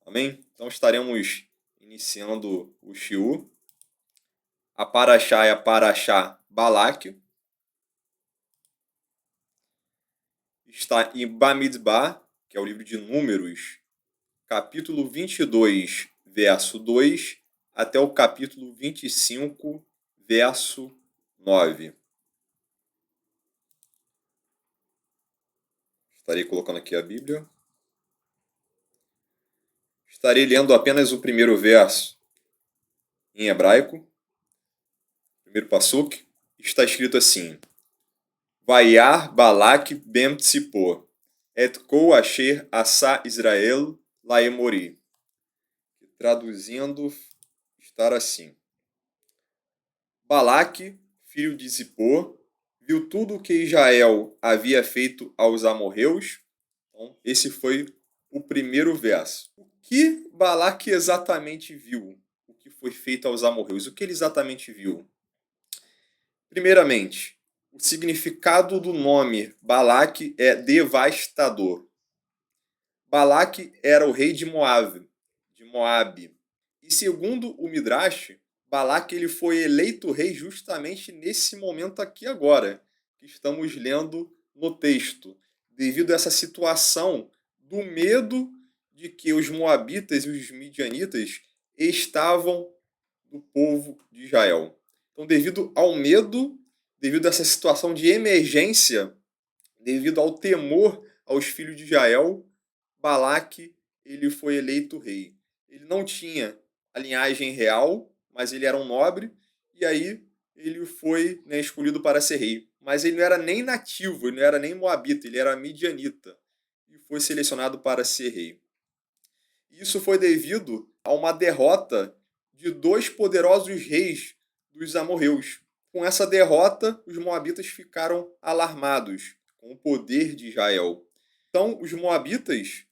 Amém? Então estaremos iniciando o Shiur. A Paraxá é a Paraxá Balaque. Está em Bamidbar, que é o livro de Números, capítulo 22, verso 2, até o capítulo 25, verso 9. Estarei colocando aqui a Bíblia. Estarei lendo apenas o primeiro verso em hebraico. Primeiro pasuk. Está escrito assim: Vaiar Balak ben Tzipor, et ko asher asa Israel laemori. Traduzindo, está assim: Balaque, filho de Zippor, viu tudo o que Israel havia feito aos amorreus. Então, esse foi o primeiro verso. O que Balaque exatamente viu? O que foi feito aos amorreus? O que ele exatamente viu? Primeiramente, o significado do nome Balaque é devastador. Balaque era o rei de Moabe. E segundo o Midrash, Balaque ele foi eleito rei justamente nesse momento aqui agora, que estamos lendo no texto, devido a essa situação do medo de que os moabitas e os midianitas estavam do povo de Israel. Então, devido ao medo, devido a essa situação de emergência, devido ao temor aos filhos de Israel, Balaque ele foi eleito rei. Ele não tinha a linhagem real, mas ele era um nobre, e aí ele foi, né, escolhido para ser rei. Mas ele não era nem nativo, ele não era nem moabita, ele era midianita, e foi selecionado para ser rei. Isso foi devido a uma derrota de dois poderosos reis dos amorreus. Com essa derrota, os moabitas ficaram alarmados com o poder de Israel. Então, os moabitas,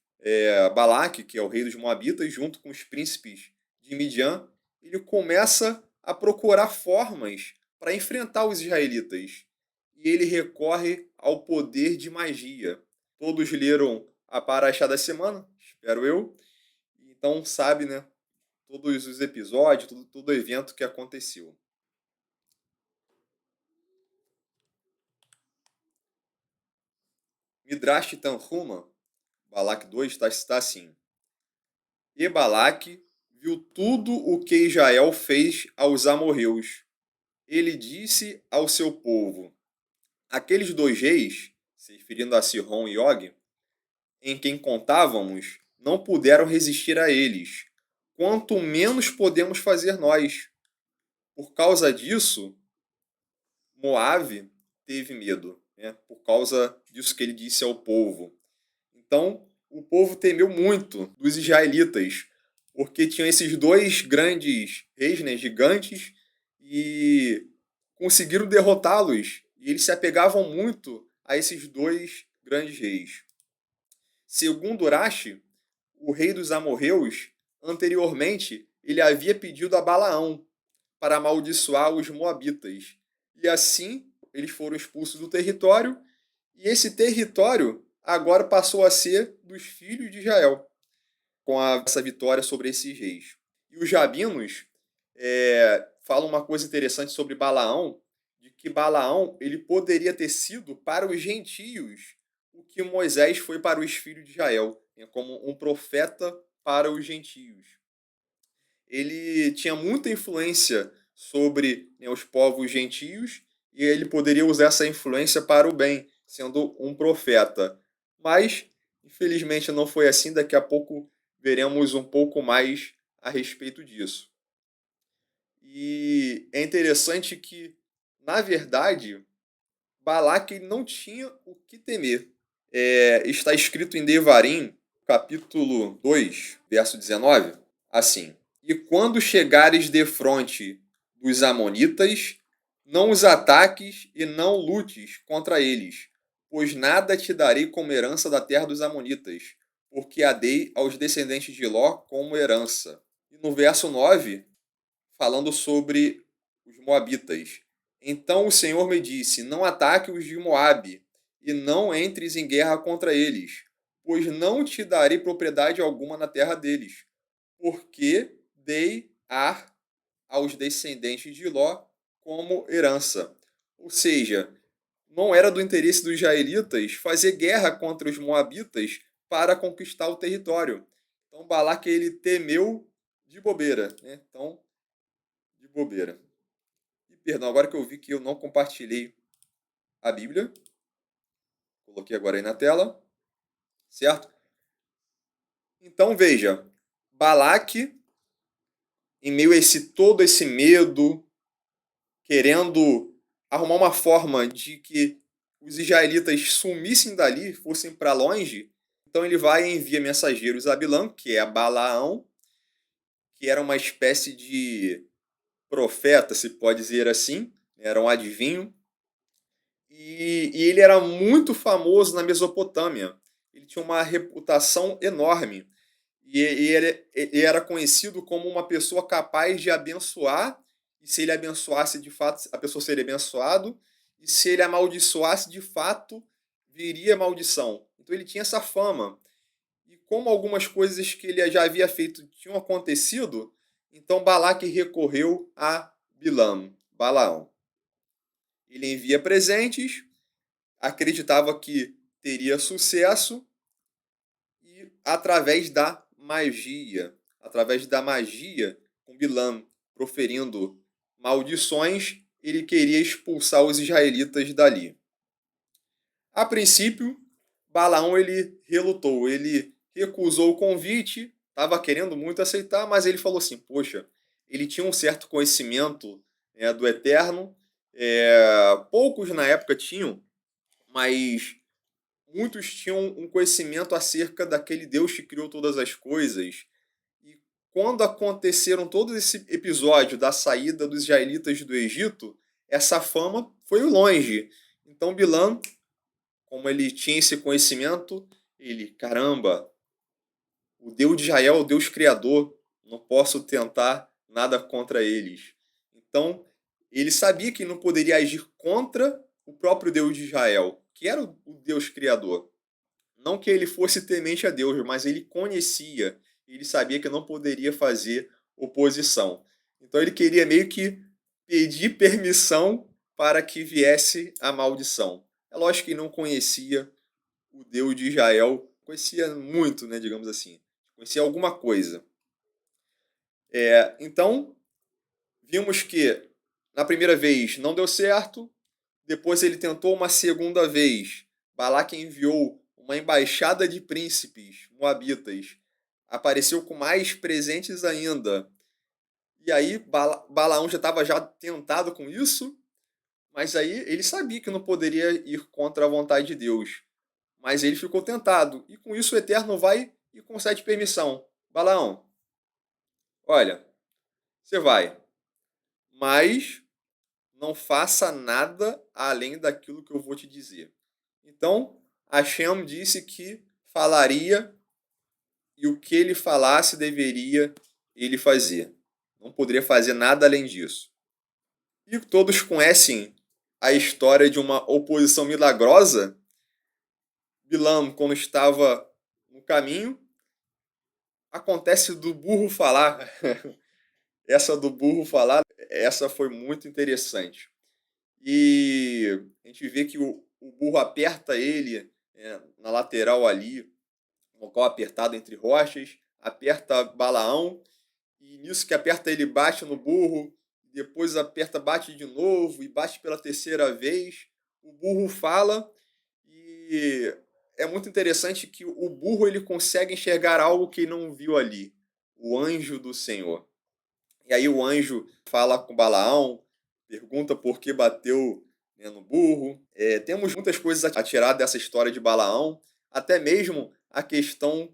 Balaque, que é o rei dos moabitas, junto com os príncipes de Midian, ele começa a procurar formas para enfrentar os israelitas. E ele recorre ao poder de magia. Todos leram a Paraxá da semana, espero eu. Então sabe, né, todos os episódios, todo evento que aconteceu. Midrash Tanhuma, Balaque 2, está assim: E Balaque viu tudo o que Israel fez aos amorreus. Ele disse ao seu povo: Aqueles dois reis, se referindo a Sihon e Og, em quem contávamos, não puderam resistir a eles. Quanto menos podemos fazer nós. Por causa disso, Moabe teve medo, né? Por causa disso que ele disse ao povo. Então, o povo temeu muito dos israelitas, porque tinham esses dois grandes reis, né, gigantes, e conseguiram derrotá-los. E eles se apegavam muito a esses dois grandes reis. Segundo Urashi, o rei dos amorreus, anteriormente, ele havia pedido a Balaão para amaldiçoar os moabitas. E assim, eles foram expulsos do território, e esse território agora passou a ser dos filhos de Israel, com essa vitória sobre esses reis. E os rabinos falam uma coisa interessante sobre Balaão, de que Balaão ele poderia ter sido para os gentios o que Moisés foi para os filhos de Israel, né, como um profeta para os gentios. Ele tinha muita influência sobre, né, os povos gentios, e ele poderia usar essa influência para o bem, sendo um profeta. Mas, infelizmente, não foi assim. Daqui a pouco veremos um pouco mais a respeito disso. E é interessante que, na verdade, Balaque não tinha o que temer. Está escrito em Devarim, capítulo 2, verso 19, assim: E quando chegares defronte dos amonitas, não os ataques e não lutes contra eles, pois nada te darei como herança da terra dos amonitas, porque a dei aos descendentes de Ló como herança. E no verso 9, falando sobre os moabitas: Então o Senhor me disse: Não ataque os de Moabe, e não entres em guerra contra eles, pois não te darei propriedade alguma na terra deles, porque dei Ar aos descendentes de Ló como herança. Ou seja, não era do interesse dos israelitas fazer guerra contra os moabitas para conquistar o território. Então Balaque ele temeu de bobeira, né? Então, de bobeira. E perdão, agora que eu vi que eu não compartilhei a Bíblia, coloquei agora aí na tela, certo? Então veja, Balaque, em meio a todo esse medo, querendo arrumar uma forma de que os israelitas sumissem dali, fossem para longe, então ele vai e envia mensageiros a Bilã, que é a Balaão, que era uma espécie de profeta, se pode dizer assim, era um adivinho, e ele era muito famoso na Mesopotâmia. Ele tinha uma reputação enorme. E ele era conhecido como uma pessoa capaz de abençoar, e se ele abençoasse de fato, a pessoa seria abençoado, e se ele amaldiçoasse de fato, viria maldição. Então ele tinha essa fama. E como algumas coisas que ele já havia feito tinham acontecido, então Balaque recorreu a Bilam, Balaão. Ele envia presentes, acreditava que teria sucesso, e através da magia, com Bilam proferindo maldições, ele queria expulsar os israelitas dali. A princípio, Balaão ele relutou, ele recusou o convite, estava querendo muito aceitar, mas ele falou assim: poxa, ele tinha um certo conhecimento, né, do Eterno, poucos na época tinham, mas muitos tinham um conhecimento acerca daquele Deus que criou todas as coisas. E quando aconteceram todo esse episódio da saída dos israelitas do Egito, essa fama foi longe. Então Bilã, como ele tinha esse conhecimento, ele, caramba, o Deus de Israel é o Deus criador, não posso tentar nada contra eles. Então, ele sabia que não poderia agir contra o próprio Deus de Israel, que era o Deus criador. Não que ele fosse temente a Deus, mas ele conhecia, ele sabia que não poderia fazer oposição. Então ele queria meio que pedir permissão para que viesse a maldição. É lógico que não conhecia o Deus de Israel, conhecia muito, né, digamos assim, conhecia alguma coisa. Então, vimos que na primeira vez não deu certo, depois ele tentou uma segunda vez. Balaque enviou uma embaixada de príncipes moabitas. Apareceu com mais presentes ainda. E aí Balaão já estava já tentado com isso, mas aí ele sabia que não poderia ir contra a vontade de Deus. Mas ele ficou tentado. E com isso o Eterno vai e concede permissão. Balaão, olha, você vai, mas não faça nada além daquilo que eu vou te dizer. Então, Hashem disse que falaria e o que ele falasse deveria ele fazer. Não poderia fazer nada além disso. E todos conhecem a história de uma oposição milagrosa. Bilam, quando estava no caminho, acontece do burro falar. Essa do burro falar, essa foi muito interessante. E a gente vê que o burro aperta ele, na lateral ali, um local apertado entre rochas, aperta Balaão, e nisso que aperta ele bate no burro, depois aperta, bate de novo, e bate pela terceira vez. O burro fala, e é muito interessante que o burro ele consegue enxergar algo que ele não viu ali, o anjo do Senhor. E aí o anjo fala com Balaão, pergunta por que bateu, né, no burro. Temos muitas coisas a tirar dessa história de Balaão, até mesmo a questão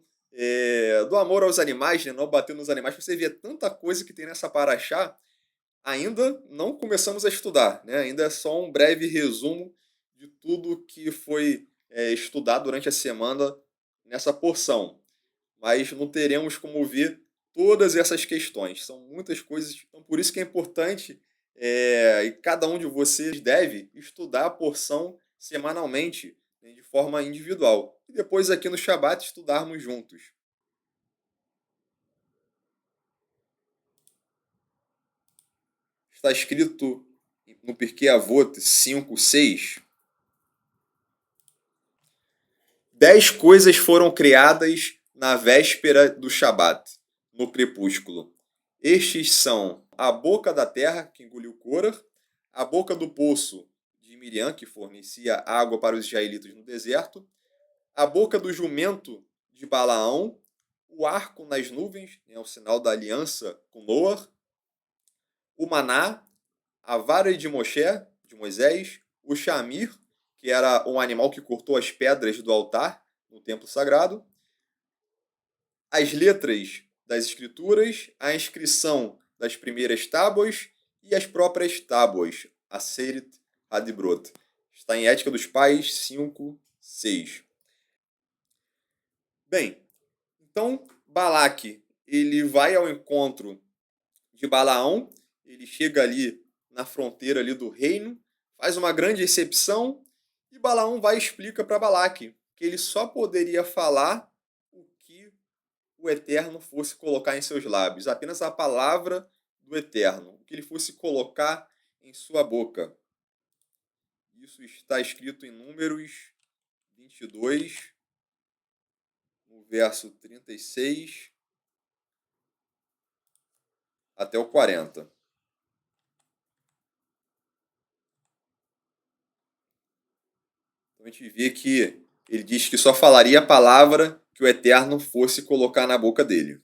do amor aos animais, né, não bater nos animais. Você vê tanta coisa que tem nessa paraxá, ainda não começamos a estudar, né? Ainda é só um breve resumo de tudo que foi estudado durante a semana nessa porção, mas não teremos como ver todas essas questões. São muitas coisas, então por isso que é importante, e cada um de vocês deve estudar a porção semanalmente. nem de forma individual. E depois aqui no Shabat estudarmos juntos. Está escrito no Pirkei Avot 5:6. 10 coisas foram criadas na véspera do Shabat, no crepúsculo. Estes são a boca da terra, que engoliu Korah, a boca do poço de Miriam, que fornecia água para os israelitas no deserto, a boca do jumento de Balaão, o arco nas nuvens, o sinal da aliança com Noar, o maná, a vara de Moshe, de Moisés, o Shamir, que era um animal que cortou as pedras do altar no templo sagrado, as letras das escrituras, a inscrição das primeiras tábuas e as próprias tábuas, a Seret Hadibrot. Está em Ética dos Pais 5:6. Bem, então Balaque, ele vai ao encontro de Balaão, ele chega ali na fronteira ali do reino, faz uma grande recepção e Balaão vai e explica para Balaque que ele só poderia falar o que o Eterno fosse colocar em seus lábios, apenas a palavra do Eterno, o que ele fosse colocar em sua boca. Isso está escrito em Números 22, no verso 36 até o 40. Então a gente vê que ele diz que só falaria a palavra que o Eterno fosse colocar na boca dele.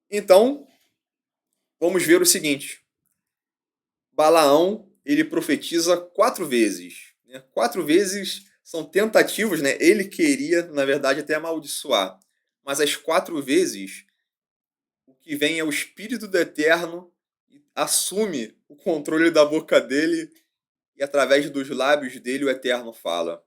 Então, vamos ver o seguinte. Balaão, ele profetiza 4 vezes. 4 vezes são tentativas, né? Ele queria, na verdade, até amaldiçoar. Mas as 4 vezes, o que vem é o Espírito do Eterno e assume o controle da boca dele e através dos lábios dele o Eterno fala.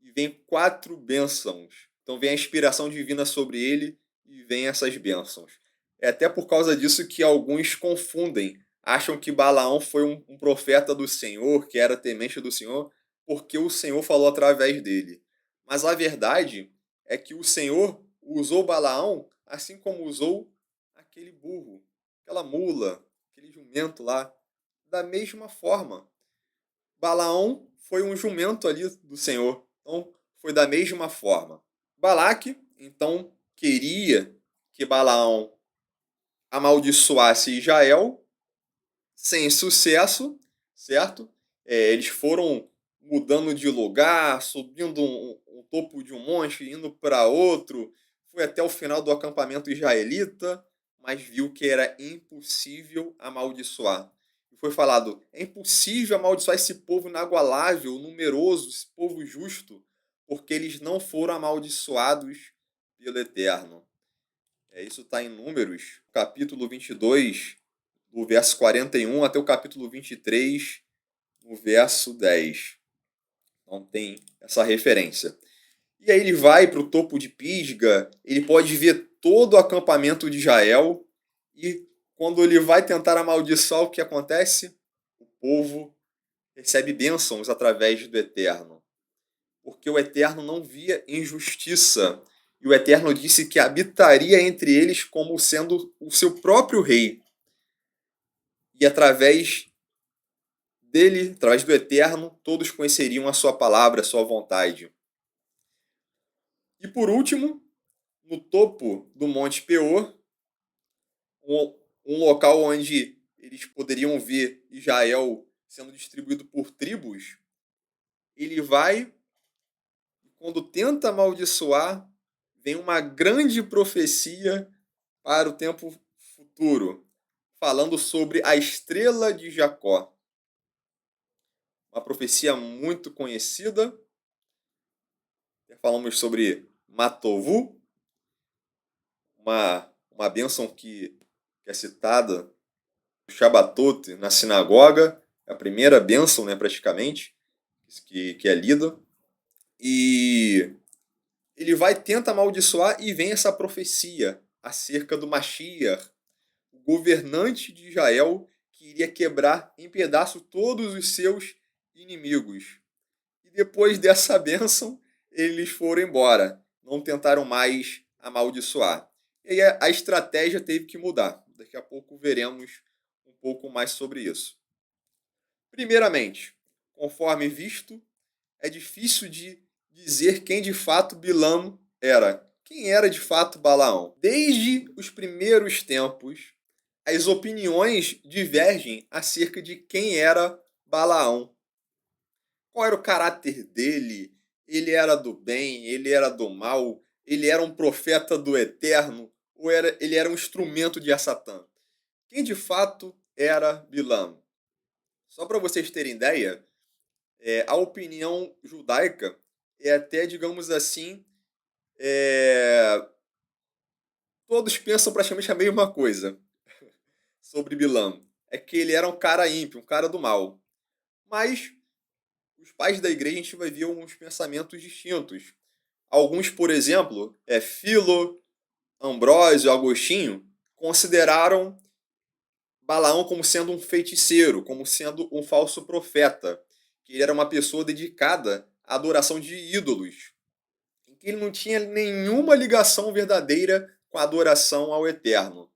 E vem 4 bênçãos. Então vem a inspiração divina sobre ele e vem essas bênçãos. É até por causa disso que alguns confundem. Acham que Balaão foi um profeta do Senhor, que era temente do Senhor, porque o Senhor falou através dele. Mas a verdade é que o Senhor usou Balaão assim como usou aquele burro, aquela mula, aquele jumento lá. Da mesma forma, Balaão foi um jumento ali do Senhor. Então, foi da mesma forma. Balaque, então, queria que Balaão amaldiçoasse Israel, sem sucesso, certo? Eles foram mudando de lugar, subindo um topo de um monte, indo para outro, foi até o final do acampamento israelita, mas viu que era impossível amaldiçoar. E foi falado, é impossível amaldiçoar esse povo inagualável, numeroso, esse povo justo, porque eles não foram amaldiçoados pelo Eterno. Isso está em Números, capítulo 22, do verso 41 até o capítulo 23, no verso 10. Então tem essa referência. E aí ele vai para o topo de Pisga, ele pode ver todo o acampamento de Israel, e quando ele vai tentar amaldiçoar, o que acontece? O povo recebe bênçãos através do Eterno. Porque o Eterno não via injustiça. E o Eterno disse que habitaria entre eles como sendo o seu próprio rei. E através dele, através do Eterno, todos conheceriam a sua palavra, a sua vontade. E por último, no topo do Monte Peor, um local onde eles poderiam ver Israel sendo distribuído por tribos, ele vai, e quando tenta amaldiçoar, vem uma grande profecia para o tempo futuro, falando sobre a estrela de Jacó. Uma profecia muito conhecida. Falamos sobre Matovu, uma bênção que é citada no Shabbatot, na sinagoga, a primeira bênção, né, praticamente, que é lida. E ele vai, tenta amaldiçoar e vem essa profecia acerca do Mashiach, o governante de Israel, que iria quebrar em pedaços todos os seus inimigos. E depois dessa bênção, eles foram embora, não tentaram mais amaldiçoar. E aí a estratégia teve que mudar. Daqui a pouco veremos um pouco mais sobre isso. Primeiramente, conforme visto, é difícil de dizer quem de fato Bilam era. Quem era de fato Balaão? Desde os primeiros tempos, as opiniões divergem acerca de quem era Balaão. Qual era o caráter dele? Ele era do bem? Ele era do mal? Ele era um profeta do eterno? Ou ele era um instrumento de Satã? Quem de fato era Bilam? Só para vocês terem ideia, a opinião judaica é até, digamos assim, todos pensam praticamente a mesma coisa sobre Bilam. É que ele era um cara ímpio, um cara do mal. Mas os pais da igreja a gente vai ver uns pensamentos distintos. Alguns, por exemplo, Filo, Ambrósio, Agostinho, consideraram Balaão como sendo um feiticeiro, como sendo um falso profeta, que ele era uma pessoa dedicada à adoração de ídolos, em que ele não tinha nenhuma ligação verdadeira com a adoração ao Eterno.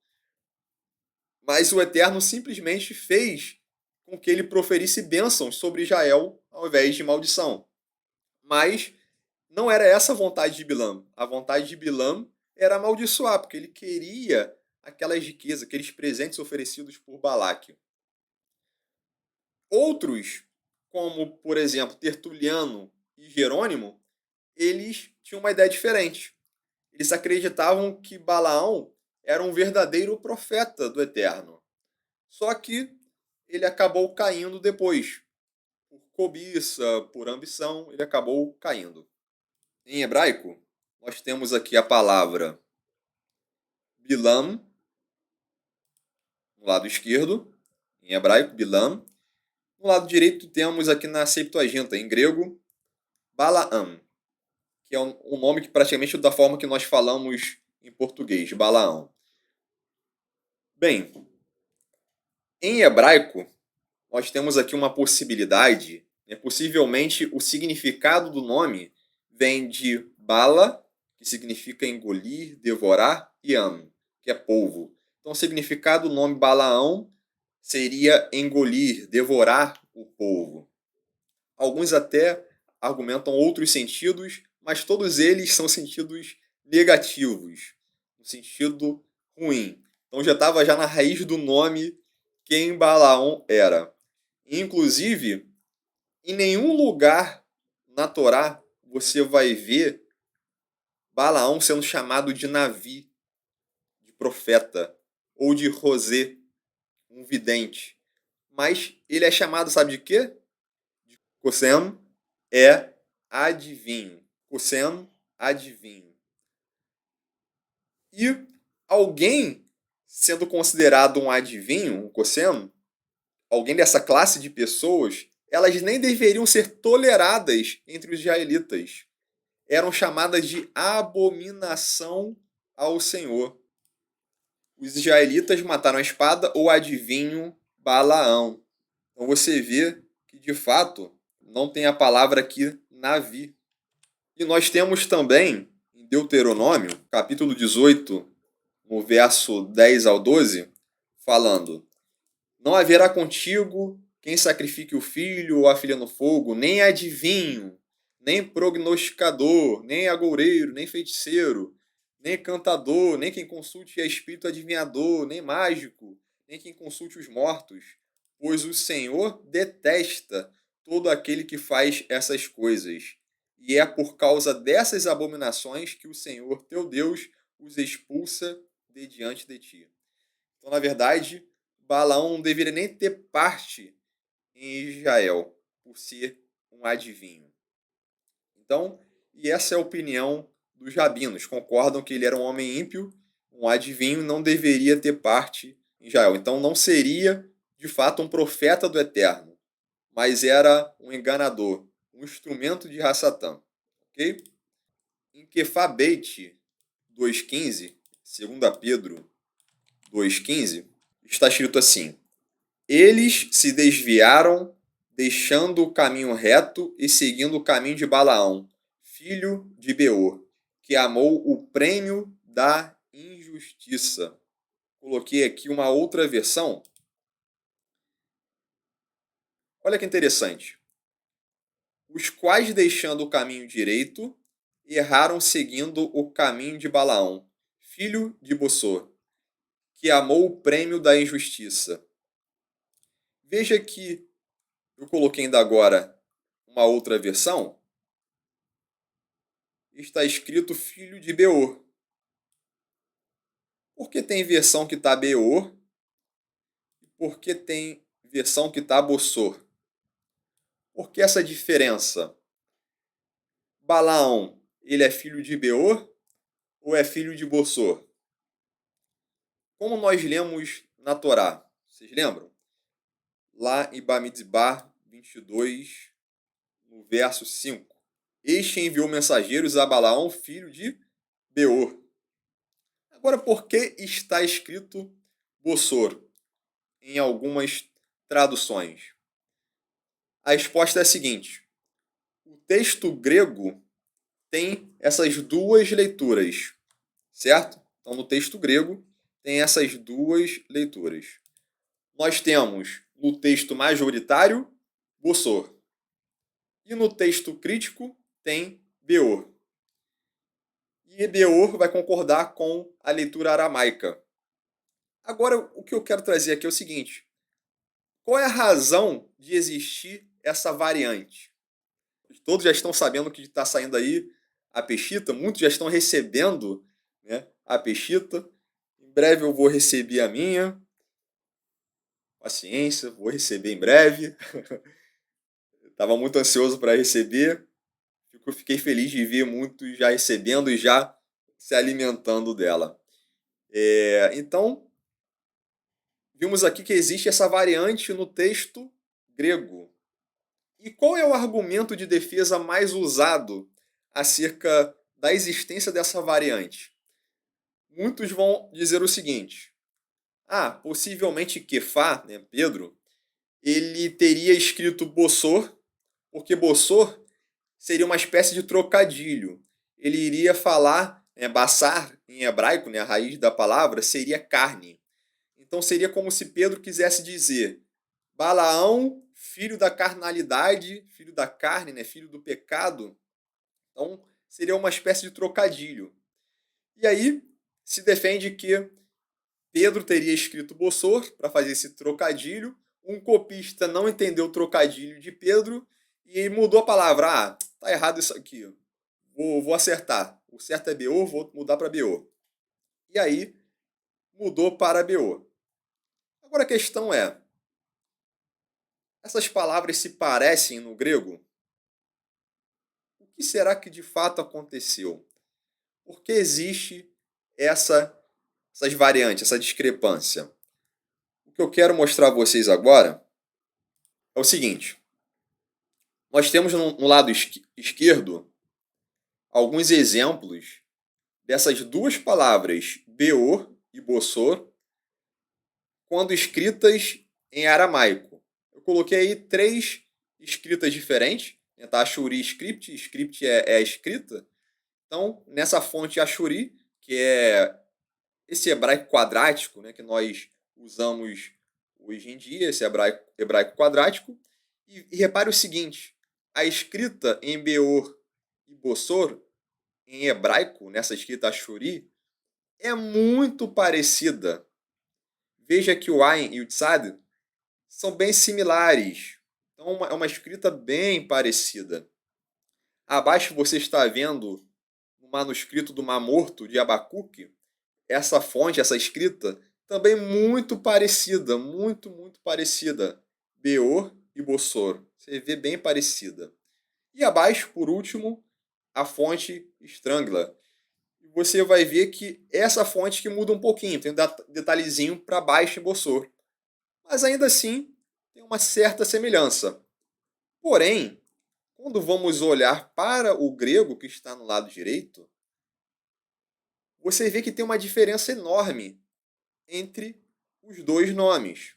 Mas o Eterno simplesmente fez com que ele proferisse bênçãos sobre Israel ao invés de maldição. Mas não era essa a vontade de Bilam. A vontade de Bilam era amaldiçoar, porque ele queria aquelas riquezas, aqueles presentes oferecidos por Balaque. Outros, como por exemplo Tertuliano e Jerônimo, eles tinham uma ideia diferente. Eles acreditavam que Balaão era um verdadeiro profeta do Eterno. Só que ele acabou caindo depois. Por cobiça, por ambição, ele acabou caindo. Em hebraico, nós temos aqui a palavra Bilam, no lado esquerdo, em hebraico, Bilam. No lado direito temos aqui na Septuaginta, em grego, Balaam, que é um nome que praticamente é da forma que nós falamos em português, Balaão. Bem, em hebraico, nós temos aqui uma possibilidade, possivelmente o significado do nome vem de Bala, que significa engolir, devorar, e Am, que é polvo. Então, o significado do nome Balaão seria engolir, devorar o polvo. Alguns até argumentam outros sentidos, mas todos eles são sentidos negativos, no sentido ruim. Então já estava já na raiz do nome quem Balaão era. Inclusive, em nenhum lugar na Torá você vai ver Balaão sendo chamado de Navi, de profeta, ou de Rosé, um vidente. Mas ele é chamado, sabe de quê? De Kosem, é adivinho. Kosem, adivinho. E alguém sendo considerado um adivinho, um Kosem, alguém dessa classe de pessoas, elas nem deveriam ser toleradas entre os israelitas. Eram chamadas de abominação ao Senhor. Os israelitas mataram a espada ou adivinho Balaão. Então você vê que, de fato, não tem a palavra aqui Navi. E nós temos também, em Deuteronômio, capítulo 18, no verso 10 ao 12, falando: Não haverá contigo quem sacrifique o filho ou a filha no fogo, nem adivinho, nem prognosticador, nem agoureiro, nem feiticeiro, nem cantador, nem quem consulte a espírito adivinhador, nem mágico, nem quem consulte os mortos, pois o Senhor detesta todo aquele que faz essas coisas. E é por causa dessas abominações que o Senhor, teu Deus, os expulsa de diante de ti. Então, na verdade, Balaão não deveria nem ter parte em Israel, por ser um adivinho. Então, e essa é a opinião dos rabinos. Concordam que ele era um homem ímpio, um adivinho, não deveria ter parte em Israel. Então, não seria, de fato, um profeta do Eterno, mas era um enganador, um instrumento de Satã. Ok? Em Kefabeit 2,15, 2 Pedro 2,15, está escrito assim: Eles se desviaram, deixando o caminho reto e seguindo o caminho de Balaão, filho de Beor, que amou o prêmio da injustiça. Coloquei aqui uma outra versão. Olha que interessante. Os quais, deixando o caminho direito, erraram seguindo o caminho de Balaão, filho de Bossor, que amou o prêmio da injustiça. Veja que eu coloquei ainda agora uma outra versão. Está escrito filho de Beor. Por que tem versão que está Beor? E por que tem versão que está Bossor? Por que essa diferença? Balaão, ele é filho de Beor ou é filho de Bossor? Como nós lemos na Torá? Vocês lembram? Lá em Bamidbar 22, no verso 5. Este enviou mensageiros a Balaão, filho de Beor. Agora, por que está escrito Bossor em algumas traduções? A resposta é a seguinte: o texto grego tem essas duas leituras, certo? Então, no texto grego, tem essas duas leituras. Nós temos no texto majoritário, Bossor. E no texto crítico, tem Beor. E Beor vai concordar com a leitura aramaica. Agora, o que eu quero trazer aqui é o seguinte: qual é a razão de existir essa variante? Todos já estão sabendo que está saindo aí a Peshita, muitos já estão recebendo, né, a Peshita. Em breve eu vou receber a minha. Paciência, vou receber em breve. Estava muito ansioso para receber. Fiquei feliz de ver muitos já recebendo e já se alimentando dela. Então, vimos aqui que existe essa variante no texto grego. E qual é o argumento de defesa mais usado acerca da existência dessa variante? Muitos vão dizer o seguinte: possivelmente Quefá, né, Pedro, ele teria escrito Bossor, porque Bossor seria uma espécie de trocadilho. Ele iria falar, Bassar, em hebraico, né, a raiz da palavra, seria carne. Então seria como se Pedro quisesse dizer: Balaão, filho da carnalidade, filho da carne, né, filho do pecado. Então seria uma espécie de trocadilho. E aí se defende que Pedro teria escrito Bossor para fazer esse trocadilho. Um copista não entendeu o trocadilho de Pedro e mudou a palavra. Tá errado isso aqui. Vou acertar. O certo é Beor, vou mudar para Beor. E aí mudou para Beor. Agora a questão é: essas palavras se parecem no grego? O que será que de fato aconteceu? Por que existe essas variantes, essa discrepância? O que eu quero mostrar a vocês agora é o seguinte: nós temos no lado esquerdo alguns exemplos dessas duas palavras, Beor e Bossor, quando escritas em aramaico. Eu coloquei aí 3 escritas diferentes. Tá? Ashuri Script, Script é a escrita. Então, nessa fonte Ashuri, que é esse hebraico quadrático, né, que nós usamos hoje em dia, esse hebraico quadrático. E repare o seguinte: a escrita em Beor e Bossor, em hebraico, nessa escrita Ashuri, é muito parecida. Veja que o Ain e o Tzad são bem similares. Então é uma escrita bem parecida. Abaixo você está vendo no manuscrito do Mar Morto de Abacuque, essa fonte, essa escrita, também muito parecida, muito parecida. Beor e Bossor. Você vê bem parecida. E abaixo, por último, a fonte Strangler. Você vai ver que essa fonte que muda um pouquinho, tem um detalhezinho para baixo em Bossor. Mas ainda assim, tem uma certa semelhança. Porém, quando vamos olhar para o grego que está no lado direito, você vê que tem uma diferença enorme entre os dois nomes.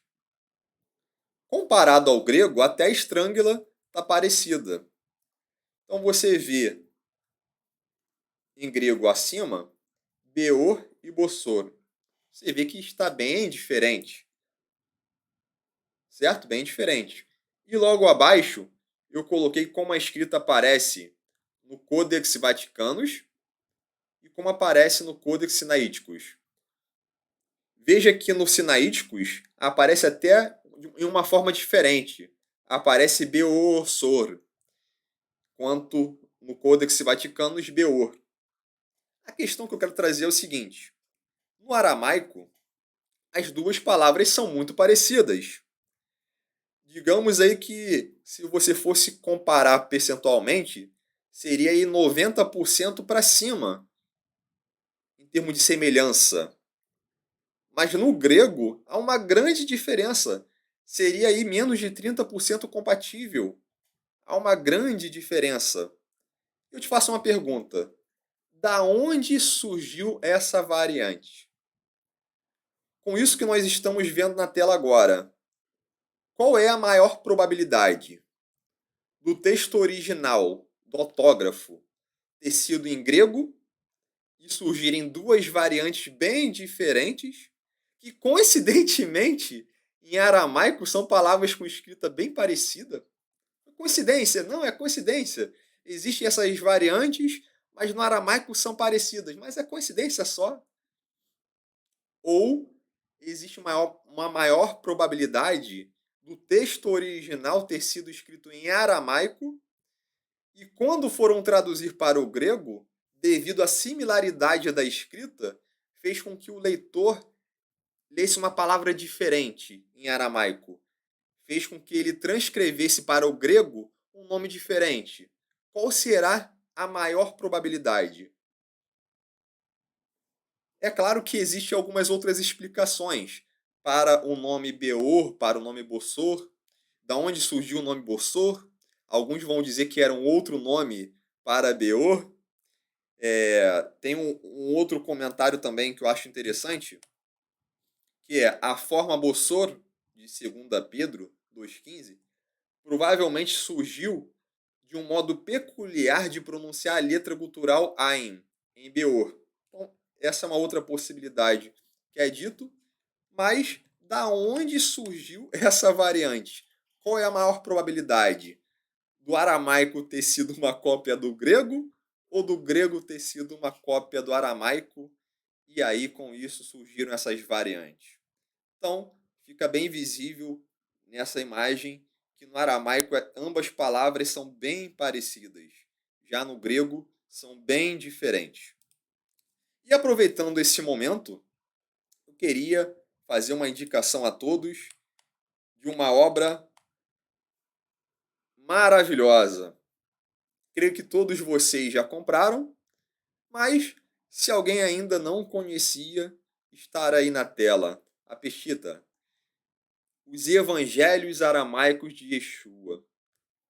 Comparado ao grego, até a Strangula está parecida. Então você vê em grego acima, Beor e Bossor. Você vê que está bem diferente, certo? Bem diferente. E logo abaixo, eu coloquei como a escrita aparece no Codex Vaticanus e como aparece no Codex Sinaíticos. Veja que no Sinaíticos aparece até em uma forma diferente. Aparece Beor-Sor, quanto no Codex Vaticanus Beor. A questão que eu quero trazer é o seguinte: no aramaico, as duas palavras são muito parecidas. Digamos aí que se você fosse comparar percentualmente, seria aí 90% para cima em termos de semelhança. Mas no grego há uma grande diferença. Seria aí menos de 30% compatível. Há uma grande diferença. Eu te faço uma pergunta. Da onde surgiu essa variante? Com isso que nós estamos vendo na tela agora, qual é a maior probabilidade do texto original do autógrafo ter sido em grego e surgirem duas variantes bem diferentes, que coincidentemente em aramaico são palavras com escrita bem parecida? Coincidência? Não é coincidência. Existem essas variantes, mas no aramaico são parecidas. Mas é coincidência só? Ou existe uma maior probabilidade do texto original ter sido escrito em aramaico e quando foram traduzir para o grego, devido à similaridade da escrita, fez com que o leitor lesse uma palavra diferente em aramaico. Fez com que ele transcrevesse para o grego um nome diferente. Qual será a maior probabilidade? É claro que existem algumas outras explicações para o nome Beor, para o nome Bossor. Da onde surgiu o nome Bossor? Alguns vão dizer que era um outro nome para Beor. Tem um outro comentário também que eu acho interessante, que é a forma Bossor, de 2 Pedro 2,15, provavelmente surgiu de um modo peculiar de pronunciar a letra gutural Ain, em Beor. Então, essa é uma outra possibilidade que é dito, mas da onde surgiu essa variante? Qual é a maior probabilidade? Do aramaico ter sido uma cópia do grego ou do grego ter sido uma cópia do aramaico? E aí, com isso, surgiram essas variantes. Então, fica bem visível nessa imagem que no aramaico ambas palavras são bem parecidas. Já no grego, são bem diferentes. E aproveitando esse momento, eu queria fazer uma indicação a todos de uma obra maravilhosa. Creio que todos vocês já compraram, mas se alguém ainda não conhecia, estará aí na tela a Pesquita, Os Evangelhos Aramaicos de Yeshua.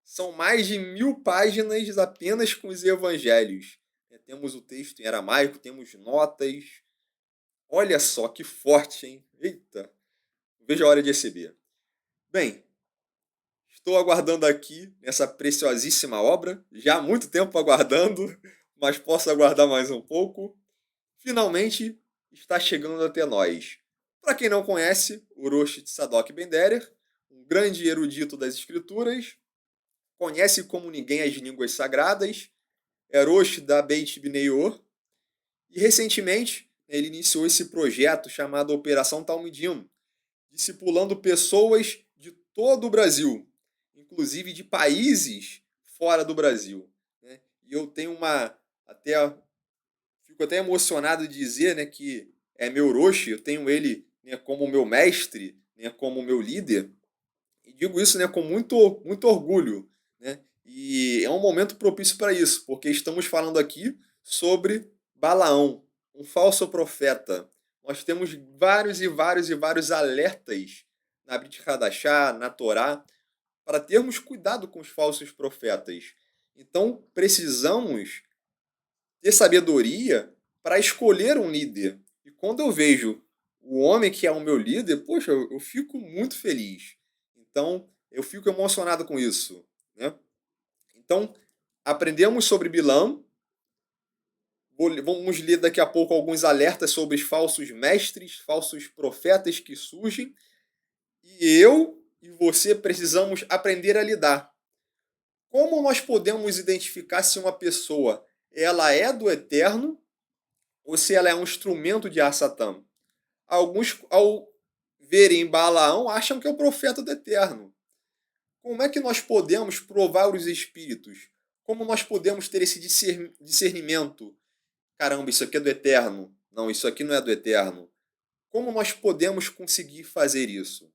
São mais de 1000 páginas apenas com os evangelhos. Temos o texto em aramaico, temos notas. Olha só que forte, hein? Eita! Veja a hora de receber. Bem, estou aguardando aqui nessa preciosíssima obra. Já há muito tempo aguardando, mas posso aguardar mais um pouco. Finalmente está chegando até nós. Para quem não conhece, Orochi Tzadok Ben-Derer, um grande erudito das escrituras, conhece como ninguém as línguas sagradas, é Rosh da Beit Bneior, e recentemente ele iniciou esse projeto chamado Operação Talmudim, discipulando pessoas de todo o Brasil, inclusive de países fora do Brasil. Né? E eu tenho até fico até emocionado de dizer, né, que é meu Rosh, eu tenho ele, né, como meu mestre, né, como meu líder, e digo isso, né, com muito orgulho, né? E é um momento propício para isso, porque estamos falando aqui sobre Balaão, um falso profeta. Nós temos vários e vários e vários alertas na Brit Hadashah, na Torá, para termos cuidado com os falsos profetas. Então, precisamos ter sabedoria para escolher um líder. E quando eu vejo o homem que é o meu líder, poxa, eu fico muito feliz. Então, eu fico emocionado com isso, né? Então, aprendemos sobre Bilam, Vamos ler daqui a pouco alguns alertas sobre os falsos mestres, falsos profetas que surgem. E eu e você precisamos aprender a lidar. Como nós podemos identificar se uma pessoa ela é do Eterno ou se ela é um instrumento de Ar-Satã? Alguns, ao verem Balaão, acham que é o profeta do Eterno. Como é que nós podemos provar os espíritos? Como nós podemos ter esse discernimento? Caramba, isso aqui é do Eterno. Não, isso aqui não é do Eterno. Como nós podemos conseguir fazer isso?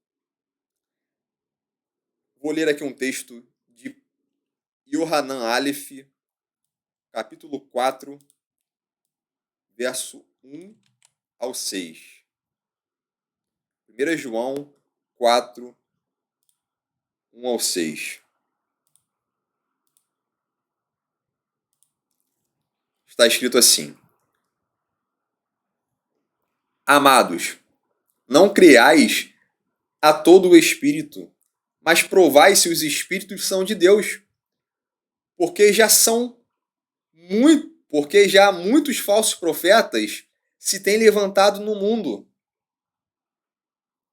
Vou ler aqui um texto de Yohanan Aleph, capítulo 4, verso 1 ao 6. 1 João 4, 1 ao 6. Está escrito assim: Amados, não creais a todo o espírito, mas provai se os espíritos são de Deus, porque já muitos falsos profetas se têm levantado no mundo.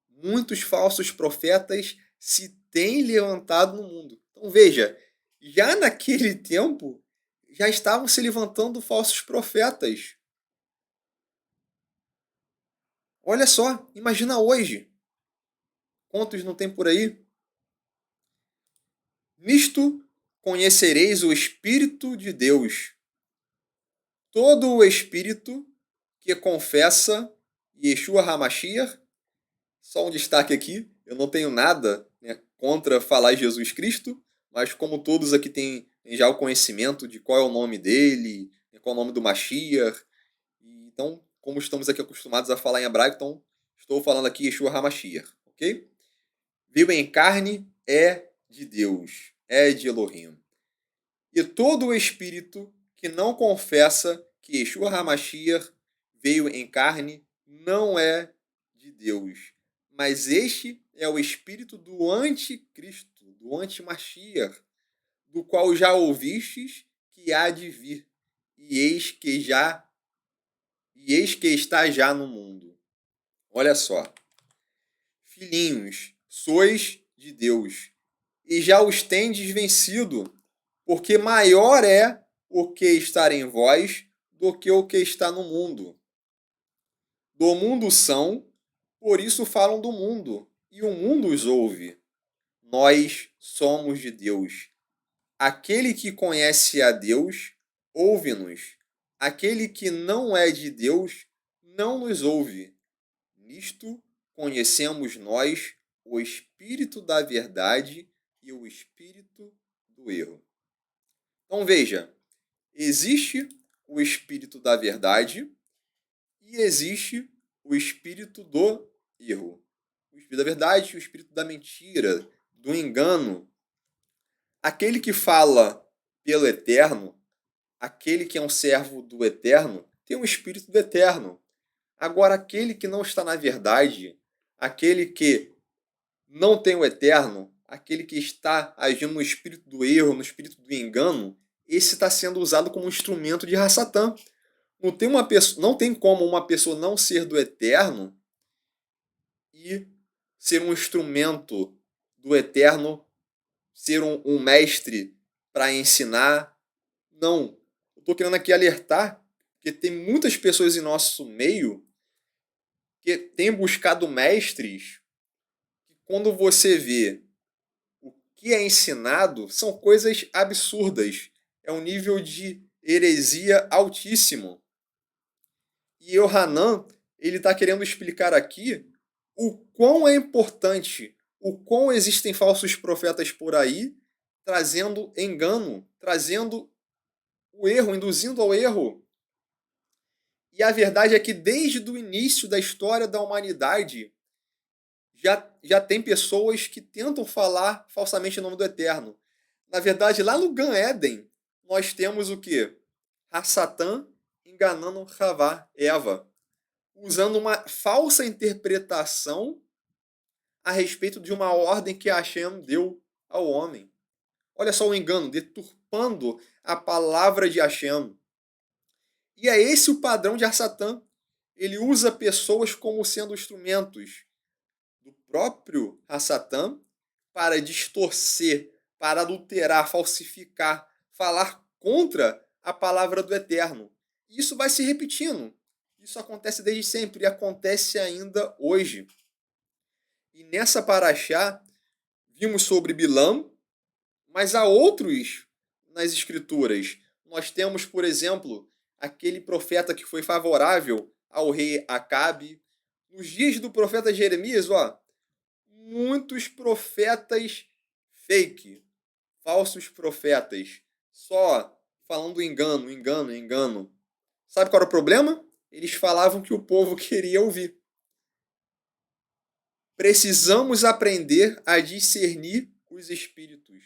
Muitos falsos profetas se têm levantado no mundo. Então veja, já naquele tempo já estavam se levantando falsos profetas. Olha só, imagina hoje. Quantos não tem por aí? Nisto conhecereis o Espírito de Deus. Todo o Espírito que confessa Yeshua HaMashiach, só um destaque aqui, eu não tenho nada, né, contra falar Jesus Cristo, mas como todos aqui têm já o conhecimento de qual é o nome dele, qual é o nome do Mashiach, então, como estamos aqui acostumados a falar em hebraico, então estou falando aqui Yeshua HaMashiach, ok? Veio em carne, é de Deus, é de Elohim. E todo o espírito que não confessa que Yeshua HaMashiach veio em carne não é de Deus. Mas este é o espírito do anticristo, do anti-Mashiach, do qual já ouvistes que há de vir, e eis que está já no mundo. Olha só. Filhinhos, sois de Deus, e já os tendes vencido, porque maior é o que está em vós do que o que está no mundo. Do mundo são, por isso falam do mundo, e o mundo os ouve. Nós somos de Deus. Aquele que conhece a Deus, ouve-nos. Aquele que não é de Deus, não nos ouve. Nisto conhecemos nós o espírito da verdade e o espírito do erro. Então veja, existe o espírito da verdade e existe o espírito do erro. O espírito da verdade e o espírito da mentira, do engano. Aquele que fala pelo eterno, aquele que é um servo do eterno, tem o espírito do eterno. Agora, aquele que não está na verdade, aquele que não tem o eterno, aquele que está agindo no espírito do erro, no espírito do engano, esse está sendo usado como instrumento de Ra-Satã. Não tem como uma pessoa não ser do eterno e ser um instrumento do eterno, ser um mestre para ensinar. Não. Eu estou querendo aqui alertar que tem muitas pessoas em nosso meio que têm buscado mestres que, quando você vê o que é ensinado, são coisas absurdas. É um nível de heresia altíssimo. E o Hanan, ele está querendo explicar aqui o quão é importante, o quão existem falsos profetas por aí, trazendo engano, trazendo o erro, induzindo ao erro. E a verdade é que desde o início da história da humanidade, já tem pessoas que tentam falar falsamente o nome do Eterno. Na verdade, lá no Gan Éden, nós temos o quê? Satã enganando Havá, Eva, usando uma falsa interpretação a respeito de uma ordem que Hashem deu ao homem. Olha só o engano, deturpando a palavra de Hashem. E é esse o padrão de Ar-Satã. Ele usa pessoas como sendo instrumentos do próprio Ar-Satã para distorcer, para adulterar, falsificar, falar contra a palavra do Eterno. E isso vai se repetindo. Isso acontece desde sempre e acontece ainda hoje. E nessa paraxá, vimos sobre Bilam, mas há outros nas escrituras. Nós temos, por exemplo, aquele profeta que foi favorável ao rei Acabe. Nos dias do profeta Jeremias, muitos profetas fake, falsos profetas, só falando engano, engano, engano. Sabe qual era o problema? Eles falavam que o povo queria ouvir. Precisamos aprender a discernir os espíritos.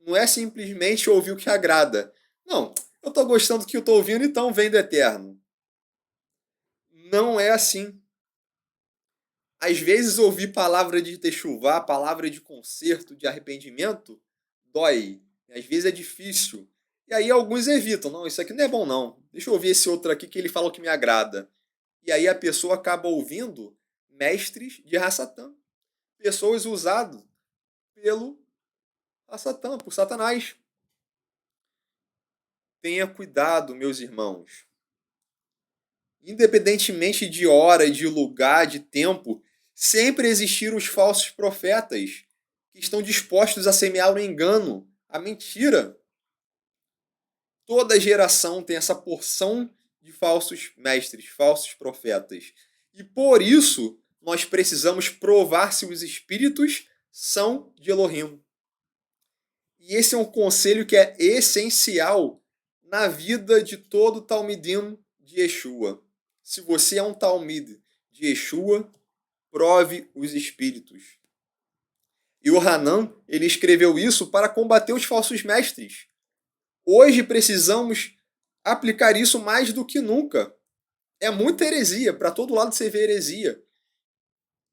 Não é simplesmente ouvir o que agrada. Não, eu estou gostando do que eu estou ouvindo, então vem do Eterno. Não é assim. Às vezes ouvir palavra de techuvá, palavra de conserto, de arrependimento, dói. Às vezes é difícil. E aí alguns evitam. Não, isso aqui não é bom não. Deixa eu ouvir esse outro aqui que ele fala o que me agrada. E aí a pessoa acaba ouvindo mestres de Rassatã. Pessoas usadas pelo Rassatã, por Satanás. Tenha cuidado, meus irmãos. Independentemente de hora, de lugar, de tempo, sempre existiram os falsos profetas que estão dispostos a semear o engano, a mentira. Toda geração tem essa porção de falsos mestres, falsos profetas. E por isso nós precisamos provar se os espíritos são de Elohim. E esse é um conselho que é essencial na vida de todo talmidim de Yeshua. Se você é um talmid de Yeshua, prove os espíritos. E o Hanan, ele escreveu isso para combater os falsos mestres. Hoje precisamos aplicar isso mais do que nunca. É muita heresia, para todo lado você vê heresia.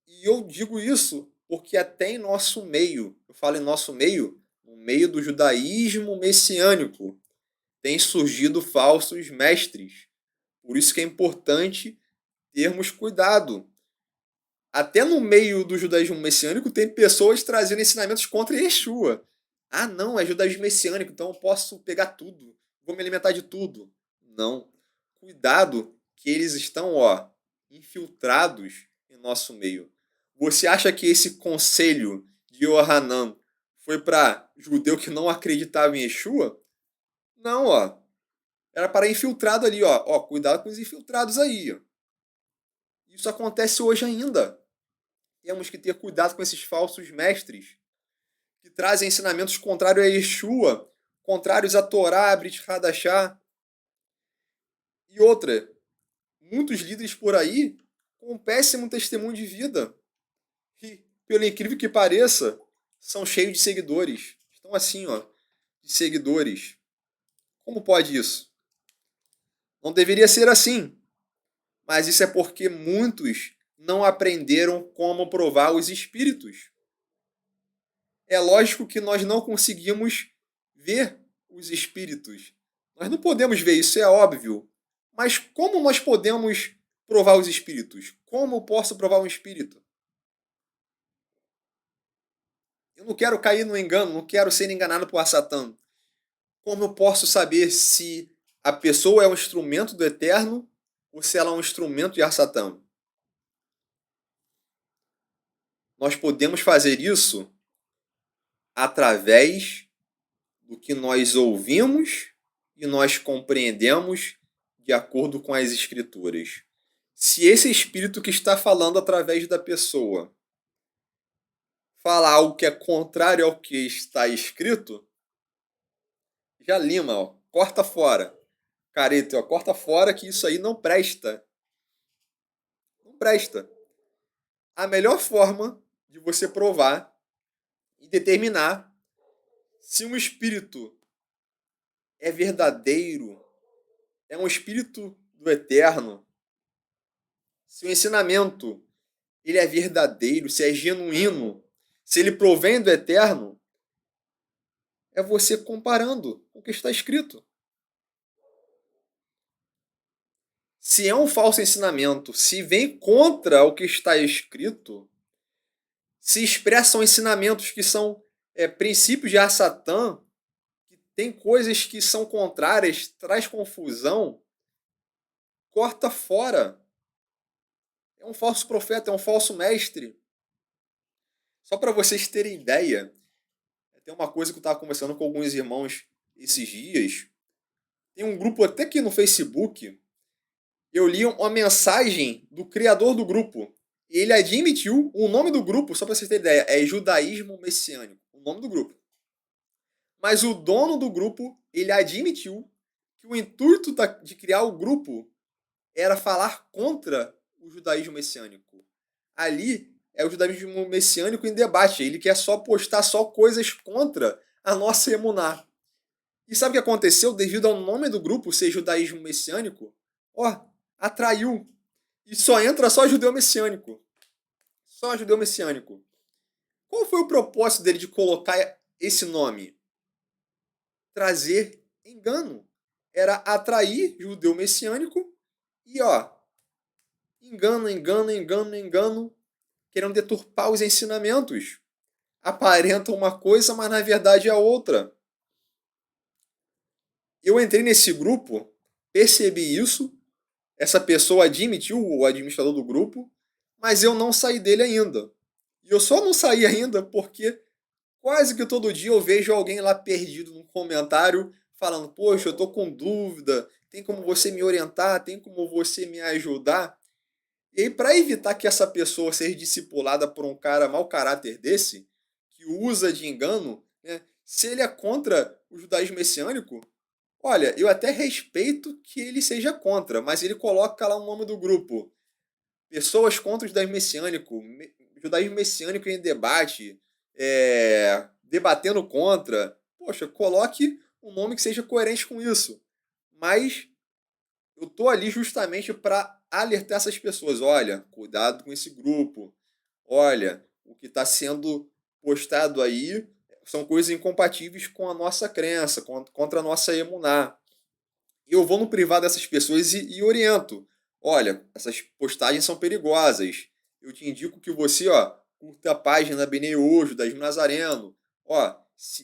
E eu digo isso porque até em nosso meio, eu falo em nosso meio, no meio do judaísmo messiânico, tem surgido falsos mestres. Por isso que é importante termos cuidado. Até no meio do judaísmo messiânico tem pessoas trazendo ensinamentos contra Yeshua. Ah, não, é judaísmo messiânico, então eu posso pegar tudo, vou me alimentar de tudo. Não. Cuidado que eles estão, infiltrados em nosso meio. Você acha que esse conselho de Yohanan foi para judeu que não acreditava em Yeshua? Não, era para infiltrado ali, cuidado com os infiltrados aí. Isso acontece hoje ainda. Temos que ter cuidado com esses falsos mestres que trazem ensinamentos contrários a Yeshua, contrários a Torá, a Brit Hadashah. E outra, muitos líderes por aí com um péssimo testemunho de vida. E, pelo incrível que pareça, são cheios de seguidores. Estão assim, de seguidores. Como pode isso? Não deveria ser assim. Mas isso é porque muitos não aprenderam como provar os espíritos. É lógico que nós não conseguimos ver os espíritos. Nós não podemos ver, isso é óbvio. Mas como nós podemos provar os espíritos? Como eu posso provar um espírito? Eu não quero cair no engano, não quero ser enganado por Satã. Como eu posso saber se a pessoa é um instrumento do Eterno ou se ela é um instrumento de Satã? Nós podemos fazer isso através do que nós ouvimos e nós compreendemos de acordo com as Escrituras. Se esse Espírito que está falando através da pessoa falar algo que é contrário ao que está escrito, já lima, corta fora. Careta, corta fora que isso aí não presta. Não presta. A melhor forma de você provar e determinar se um espírito é verdadeiro, é um espírito do Eterno, se o ensinamento ele é verdadeiro, se é genuíno, se ele provém do Eterno, é você comparando com o que está escrito. Se é um falso ensinamento, se vem contra o que está escrito, se expressam ensinamentos que são princípios de Satã, que tem coisas que são contrárias, traz confusão, corta fora. É um falso profeta, é um falso mestre. Só para vocês terem ideia, tem uma coisa que eu estava conversando com alguns irmãos esses dias. Tem um grupo até aqui no Facebook. Eu li uma mensagem do criador do grupo. E ele admitiu o nome do grupo, só para vocês terem ideia, é Judaísmo Messiânico, o nome do grupo. Mas o dono do grupo, ele admitiu que o intuito de criar o grupo era falar contra o judaísmo messiânico. Ali é o judaísmo messiânico em debate. Ele quer só postar só coisas contra a nossa emuná. E sabe o que aconteceu? Devido ao nome do grupo ser judaísmo messiânico, atraiu. E só judeu messiânico. Só judeu messiânico. Qual foi o propósito dele de colocar esse nome? Trazer engano. Era atrair judeu messiânico e engano, querendo deturpar os ensinamentos. Aparentam uma coisa, mas na verdade é outra. Eu entrei nesse grupo, percebi isso, essa pessoa admitiu, o administrador do grupo, mas eu não saí dele ainda. E eu só não saí ainda porque quase que todo dia eu vejo alguém lá perdido num comentário falando: poxa, eu tô com dúvida, tem como você me orientar, tem como você me ajudar? E aí, para evitar que essa pessoa seja discipulada por um cara mau caráter desse, que usa de engano, né, se ele é contra o judaísmo messiânico, olha, eu até respeito que ele seja contra, mas ele coloca lá o nome do grupo. Pessoas contra o judaísmo messiânico, judaísmo messiânico em debate, debatendo contra. Poxa, coloque um nome que seja coerente com isso. Mas eu tô ali justamente para alertar essas pessoas. Olha, cuidado com esse grupo. Olha, o que está sendo postado aí são coisas incompatíveis com a nossa crença, contra a nossa emuná. E eu vou no privado dessas pessoas e oriento. Olha, essas postagens são perigosas. Eu te indico que você, curta a página Benei Ojo, da Nazareno.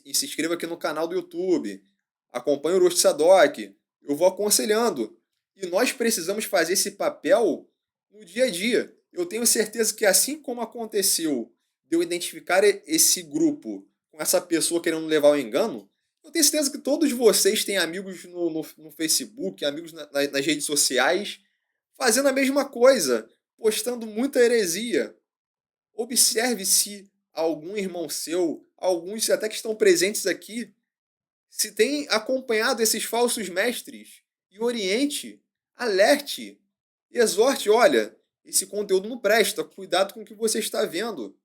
E se inscreva aqui no canal do YouTube. Acompanhe o Rosh Sadok. Eu vou aconselhando. E nós precisamos fazer esse papel no dia a dia. Eu tenho certeza que assim como aconteceu de eu identificar esse grupo com essa pessoa querendo levar ao engano, eu tenho certeza que todos vocês têm amigos no Facebook, amigos nas redes sociais, fazendo a mesma coisa, postando muita heresia. Observe se algum irmão seu, alguns até que estão presentes aqui, se tem acompanhado esses falsos mestres e oriente, alerte, exorte, olha, esse conteúdo não presta, cuidado com o que você está vendo.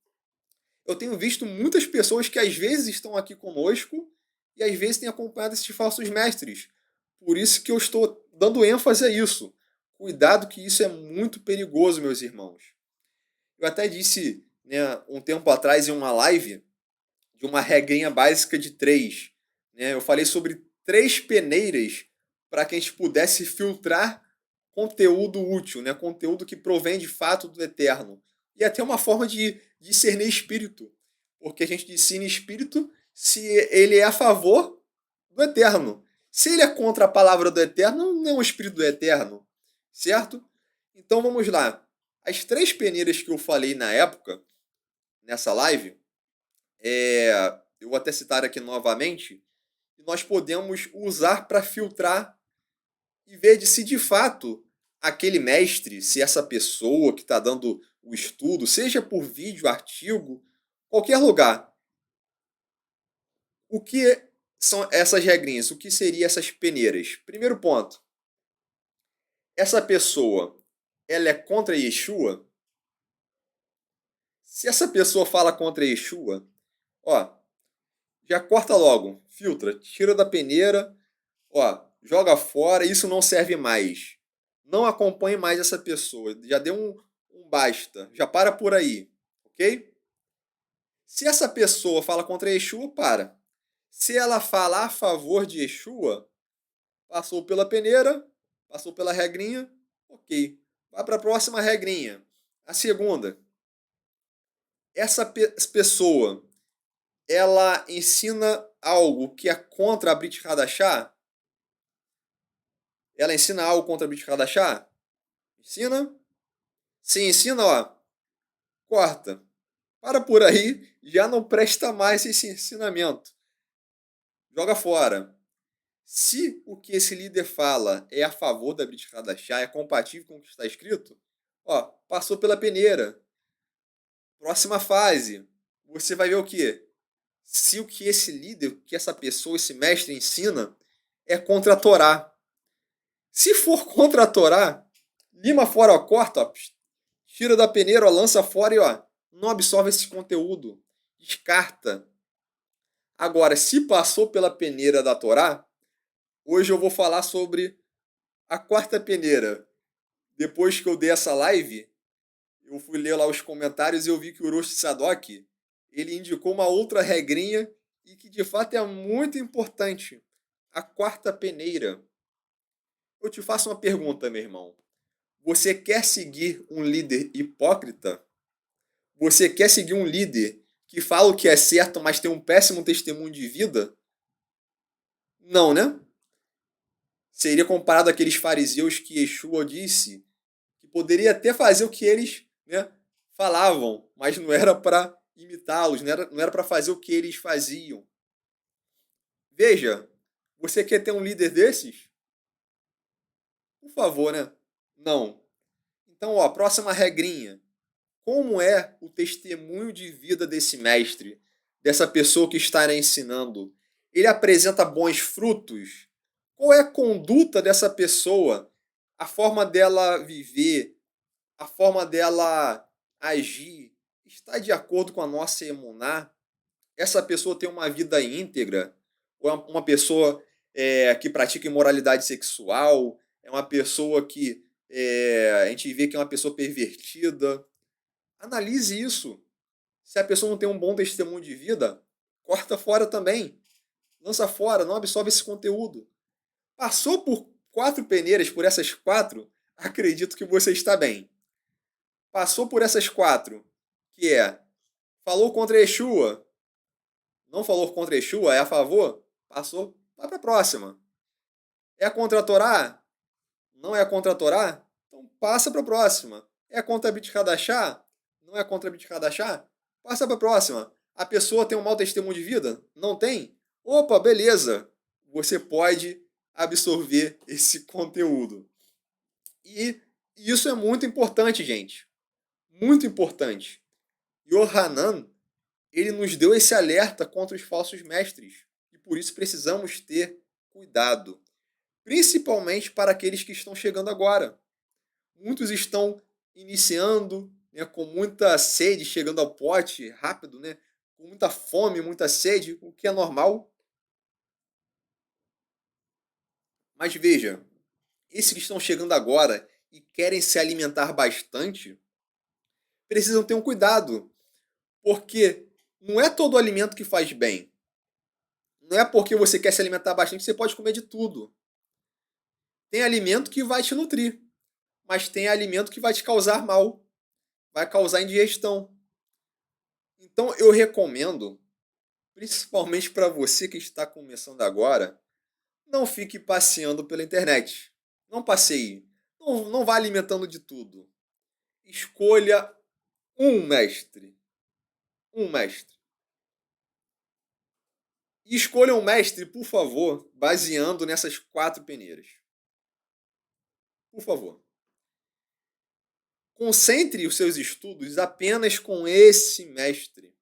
Eu tenho visto muitas pessoas que às vezes estão aqui conosco e às vezes têm acompanhado esses falsos mestres. Por isso que eu estou dando ênfase a isso. Cuidado que isso é muito perigoso, meus irmãos. Eu até disse, né, um tempo atrás em uma live de uma regrinha básica de 3. Né? Eu falei sobre 3 peneiras para que a gente pudesse filtrar conteúdo útil, né? Conteúdo que provém de fato do eterno. E até uma forma de discernir espírito. Porque a gente discerne espírito se ele é a favor do eterno. Se ele é contra a palavra do eterno, não é um espírito do eterno. Certo? Então vamos lá. As 3 peneiras que eu falei na época, nessa live, eu vou até citar aqui novamente, e nós podemos usar para filtrar e ver se de fato aquele mestre, se essa pessoa que está dando o estudo, seja por vídeo, artigo, qualquer lugar, o que são essas regrinhas? O que seriam essas peneiras? Primeiro ponto, essa pessoa, ela é contra Yeshua? Se essa pessoa fala contra Yeshua, já corta logo, filtra, tira da peneira, joga fora, isso não serve mais. Não acompanhe mais essa pessoa, já deu um basta, já para por aí, ok? Se essa pessoa fala contra Yeshua, para. Se ela fala a favor de Yeshua, passou pela peneira, passou pela regrinha, Ok. Vai para a próxima regrinha. A segunda. Essa pessoa, ela ensina algo que é contra a Brit Hadashah? Ela ensina algo contra a Brit Hadashah? Ensina? Se ensina, ó, corta. Para por aí, já não presta mais esse ensinamento. Joga fora. Se o que esse líder fala é a favor da Brit Hadashah, é compatível com o que está escrito, ó, passou pela peneira. Próxima fase, você vai ver o quê? Se o que esse líder, que essa pessoa, esse mestre ensina é contra a Torá. Se for contra a Torá, lima fora, ó, corta, ó, tira da peneira, ó, lança fora e ó, não absorve esse conteúdo. Descarta. Agora, se passou pela peneira da Torá, hoje eu vou falar sobre a quarta peneira. Depois que eu dei essa live, eu fui ler lá os comentários e eu vi que o Orochi Sadok, ele indicou uma outra regrinha e que de fato é muito importante. A quarta peneira. Eu te faço uma pergunta, meu irmão. Você quer seguir um líder hipócrita? Você quer seguir um líder que fala o que é certo, mas tem um péssimo testemunho de vida? Não, né? Seria comparado àqueles fariseus que Yeshua disse que poderia até fazer o que eles, né, falavam, mas não era para imitá-los, não era para fazer o que eles faziam. Veja, você quer ter um líder desses? Por favor, né? Não. Então, ó, próxima regrinha. Como é o testemunho de vida desse mestre, dessa pessoa que estará ensinando? Ele apresenta bons frutos? Qual é a conduta dessa pessoa? A forma dela viver, a forma dela agir, está de acordo com a nossa emuná? Essa pessoa tem uma vida íntegra? Ou é uma pessoa que pratica imoralidade sexual? É uma pessoa que a gente vê que é uma pessoa pervertida? Analise isso. Se a pessoa não tem um bom testemunho de vida, corta fora também. Lança fora, não absorve esse conteúdo. Passou por 4 peneiras, por essas 4, acredito que você está bem. Passou por essas 4, que é, falou contra Yeshua, não falou contra Yeshua, é a favor, passou, vai para a próxima. É contra a Torá? Não é contra a Torá? Então passa para a próxima. É contra a Brit Hadashah? Não é contra a Brit Hadashah? Passa para a próxima. A pessoa tem um mau testemunho de vida? Não tem? Opa, beleza. Você pode absorver esse conteúdo. E isso é muito importante, gente. Muito importante. Yohanan, ele nos deu esse alerta contra os falsos mestres. E por isso precisamos ter cuidado. Principalmente para aqueles que estão chegando agora. Muitos estão iniciando, né, com muita sede, chegando ao pote rápido, né, com muita fome, muita sede, o que é normal. Mas veja, esses que estão chegando agora e querem se alimentar bastante, precisam ter um cuidado, porque não é todo alimento que faz bem. Não é porque você quer se alimentar bastante que você pode comer de tudo. Tem alimento que vai te nutrir, mas tem alimento que vai te causar mal, vai causar indigestão. Então eu recomendo, principalmente para você que está começando agora, não fique passeando pela internet. Não passeie. Não vá alimentando de tudo. Escolha um mestre. Um mestre. E escolha um mestre, por favor, baseando nessas 4 peneiras. Por favor. Concentre os seus estudos apenas com esse mestre.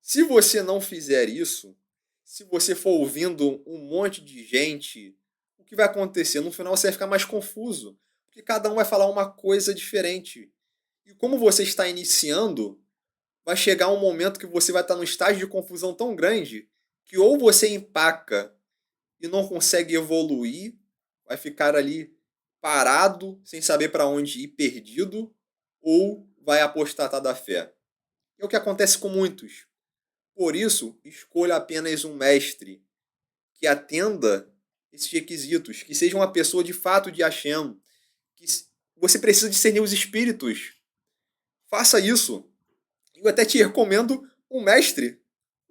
Se você não fizer isso, se você for ouvindo um monte de gente, o que vai acontecer? No final você vai ficar mais confuso, porque cada um vai falar uma coisa diferente. E como você está iniciando, vai chegar um momento que você vai estar num estágio de confusão tão grande que ou você empaca e não consegue evoluir, vai ficar ali parado, sem saber para onde ir, perdido, ou vai apostatar da fé. É o que acontece com muitos. Por isso, escolha apenas um mestre que atenda esses requisitos, que seja uma pessoa de fato de Hashem, que você precisa discernir os espíritos. Faça isso. Eu até te recomendo um mestre,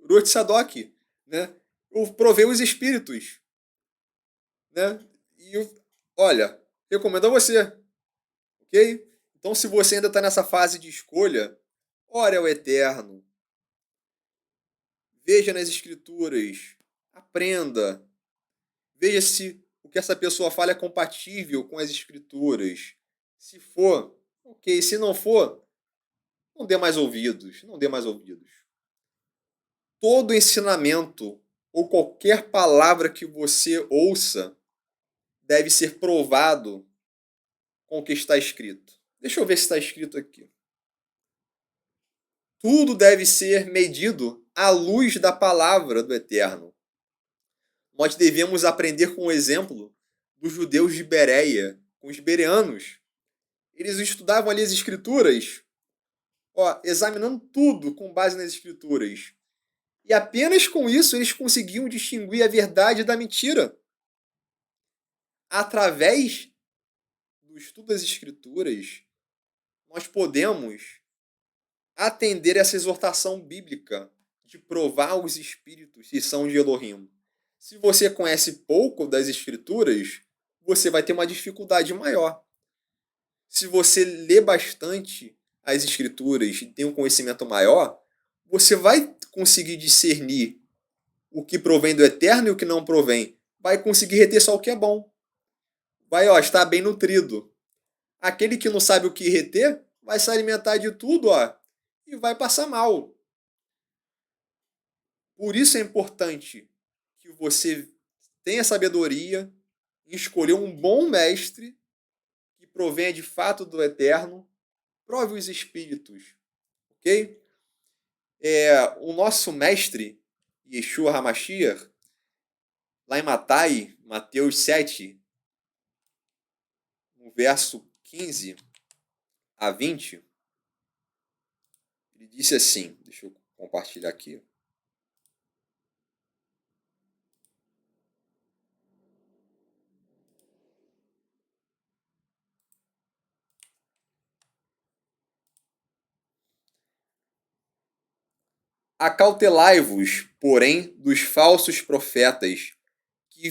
Ruth Sadok, né? Eu provei os espíritos, né? E olha, recomendo a você, ok? Então, se você ainda está nessa fase de escolha, ore ao Eterno, veja nas escrituras, aprenda, veja se o que essa pessoa fala é compatível com as escrituras. Se for, ok. Se não for, não dê mais ouvidos, não dê mais ouvidos. Todo ensinamento ou qualquer palavra que você ouça deve ser provado com o que está escrito. Deixa eu ver se está escrito aqui. Tudo deve ser medido à luz da palavra do Eterno. Nós devemos aprender com o exemplo dos judeus de Bereia, com os bereanos. Eles estudavam ali as escrituras, examinando tudo com base nas escrituras. E apenas com isso eles conseguiam distinguir a verdade da mentira. Através do estudo das escrituras, nós podemos atender essa exortação bíblica de provar os espíritos se são de Elohim. Se você conhece pouco das escrituras, você vai ter uma dificuldade maior. Se você lê bastante as escrituras e tem um conhecimento maior, você vai conseguir discernir o que provém do Eterno e o que não provém. Vai conseguir reter só o que é bom. Vai estar bem nutrido. Aquele que não sabe o que reter, vai se alimentar de tudo, e vai passar mal. Por isso é importante que você tenha sabedoria em escolher um bom mestre que provenha de fato do Eterno. Prove os espíritos, ok? O nosso mestre, Yeshua HaMashiach, lá em Mateus 7, no verso 15 a 20, ele disse assim, deixa eu compartilhar aqui. Acautelai-vos, porém, dos falsos profetas, que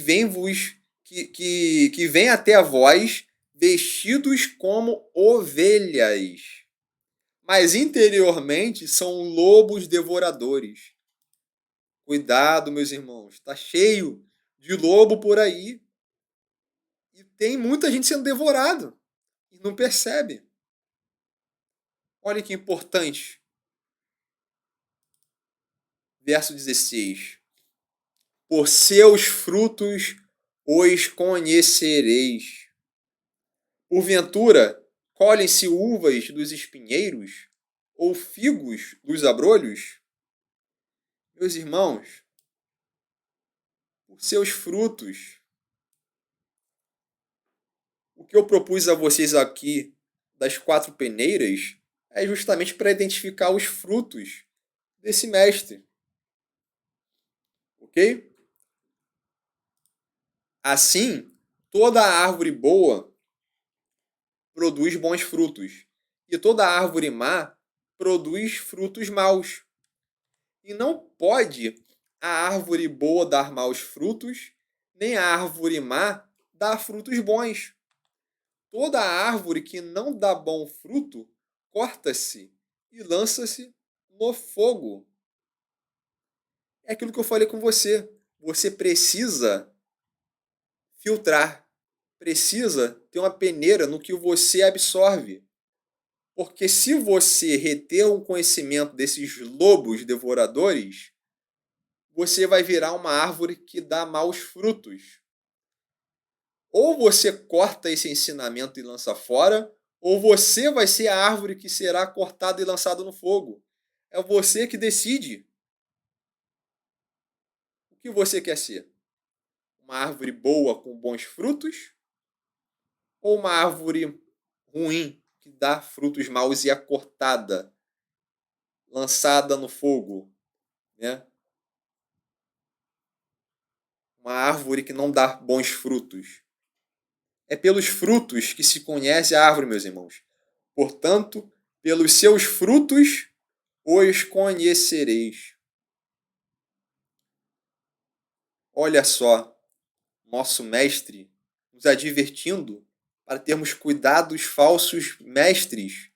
vêm até a vós vestidos como ovelhas, mas interiormente são lobos devoradores. Cuidado, meus irmãos, está cheio de lobo por aí e tem muita gente sendo devorado e não percebe. Olha que importante. Verso 16. Por seus frutos os conhecereis. Porventura, colhem-se uvas dos espinheiros ou figos dos abrolhos? Meus irmãos, por seus frutos. O que eu propus a vocês aqui das 4 peneiras é justamente para identificar os frutos desse mestre. Ok? Assim, toda árvore boa produz bons frutos, e toda árvore má produz frutos maus. E não pode a árvore boa dar maus frutos, nem a árvore má dar frutos bons. Toda árvore que não dá bom fruto, corta-se e lança-se no fogo. É aquilo que eu falei com você. Você precisa filtrar, precisa ter uma peneira no que você absorve. Porque se você reter um conhecimento desses lobos devoradores, você vai virar uma árvore que dá maus frutos. Ou você corta esse ensinamento e lança fora, ou você vai ser a árvore que será cortada e lançada no fogo. É você que decide o que você quer ser. Uma árvore boa com bons frutos ou uma árvore ruim que dá frutos maus e é cortada, lançada no fogo, né? Uma árvore que não dá bons frutos. É pelos frutos que se conhece a árvore, meus irmãos. Portanto, pelos seus frutos os conhecereis. Olha só, nosso mestre nos advertindo para termos cuidado dos falsos mestres,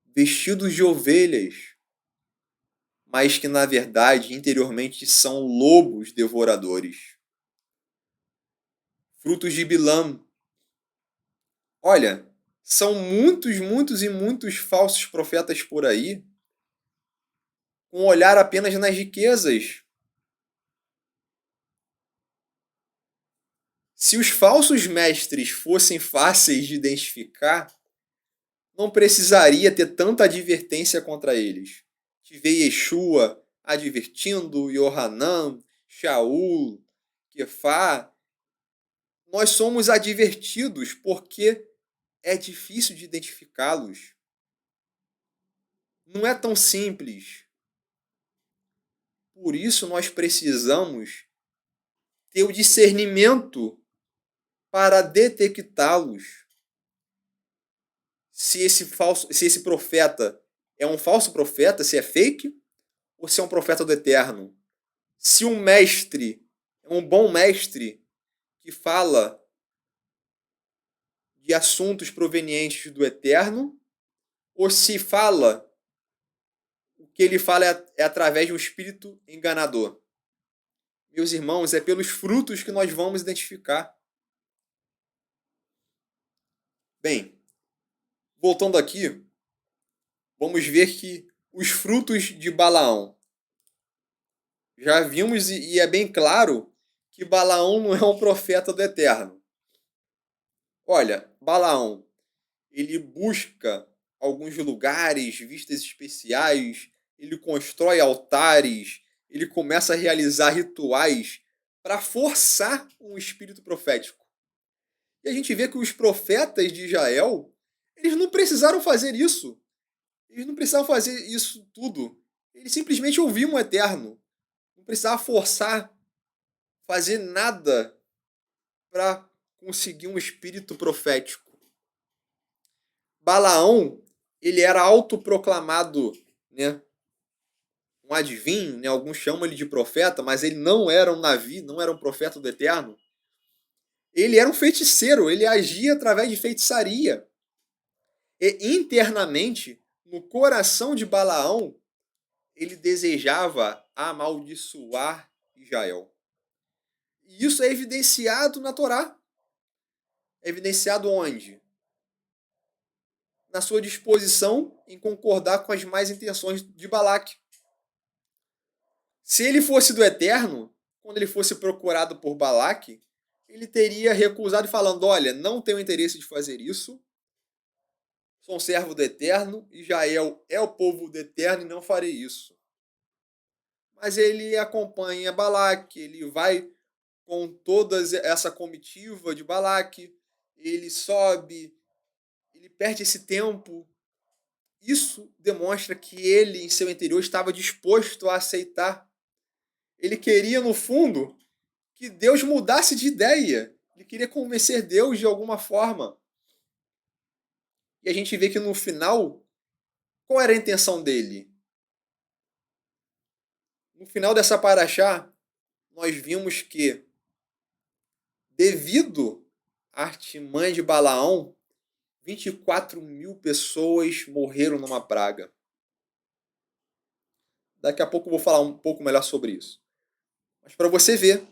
vestidos de ovelhas, mas que na verdade interiormente são lobos devoradores. Frutos de Bilam. Olha, são muitos falsos profetas por aí, com um olhar apenas nas riquezas. Se os falsos mestres fossem fáceis de identificar, não precisaria ter tanta advertência contra eles. Tive Yeshua advertindo, Yohanan, Shaul, Kefá. Nós somos advertidos porque é difícil de identificá-los. Não é tão simples. Por isso nós precisamos ter o discernimento para detectá-los. Se esse profeta é um falso profeta, se é fake, ou se é um profeta do Eterno. Se um mestre é um bom mestre que fala de assuntos provenientes do Eterno, ou se fala, o que ele fala é através de um espírito enganador. Meus irmãos, é pelos frutos que nós vamos identificar. Bem, voltando aqui, vamos ver que os frutos de Balaão. Já vimos e é bem claro que Balaão não é um profeta do Eterno. Olha, Balaão, ele busca alguns lugares, vistas especiais, ele constrói altares, ele começa a realizar rituais para forçar um espírito profético. E a gente vê que os profetas de Israel, eles não precisaram fazer isso. Eles não precisavam fazer isso tudo. Eles simplesmente ouviam o Eterno. Não precisava forçar, fazer nada para conseguir um espírito profético. Balaão, ele era autoproclamado, né, um adivinho, né, alguns chamam ele de profeta, mas ele não era um navi, não era um profeta do Eterno. Ele era um feiticeiro, ele agia através de feitiçaria. E internamente, no coração de Balaão, ele desejava amaldiçoar Israel. E isso é evidenciado na Torá. É evidenciado onde? Na sua disposição em concordar com as más intenções de Balaque. Se ele fosse do Eterno, quando ele fosse procurado por Balaque, ele teria recusado falando, olha, não tenho interesse de fazer isso, sou um servo do Eterno, Israel é o povo do Eterno e não farei isso. Mas ele acompanha Balaque, ele vai com toda essa comitiva de Balaque, ele sobe, ele perde esse tempo. Isso demonstra que ele, em seu interior, estava disposto a aceitar. Ele queria, no fundo, que Deus mudasse de ideia. Ele queria convencer Deus de alguma forma. E a gente vê que no final, qual era a intenção dele? No final dessa paraxá, nós vimos que, devido à artimanha de Balaão, 24 mil pessoas morreram numa praga. Daqui a pouco eu vou falar um pouco melhor sobre isso. Mas para você ver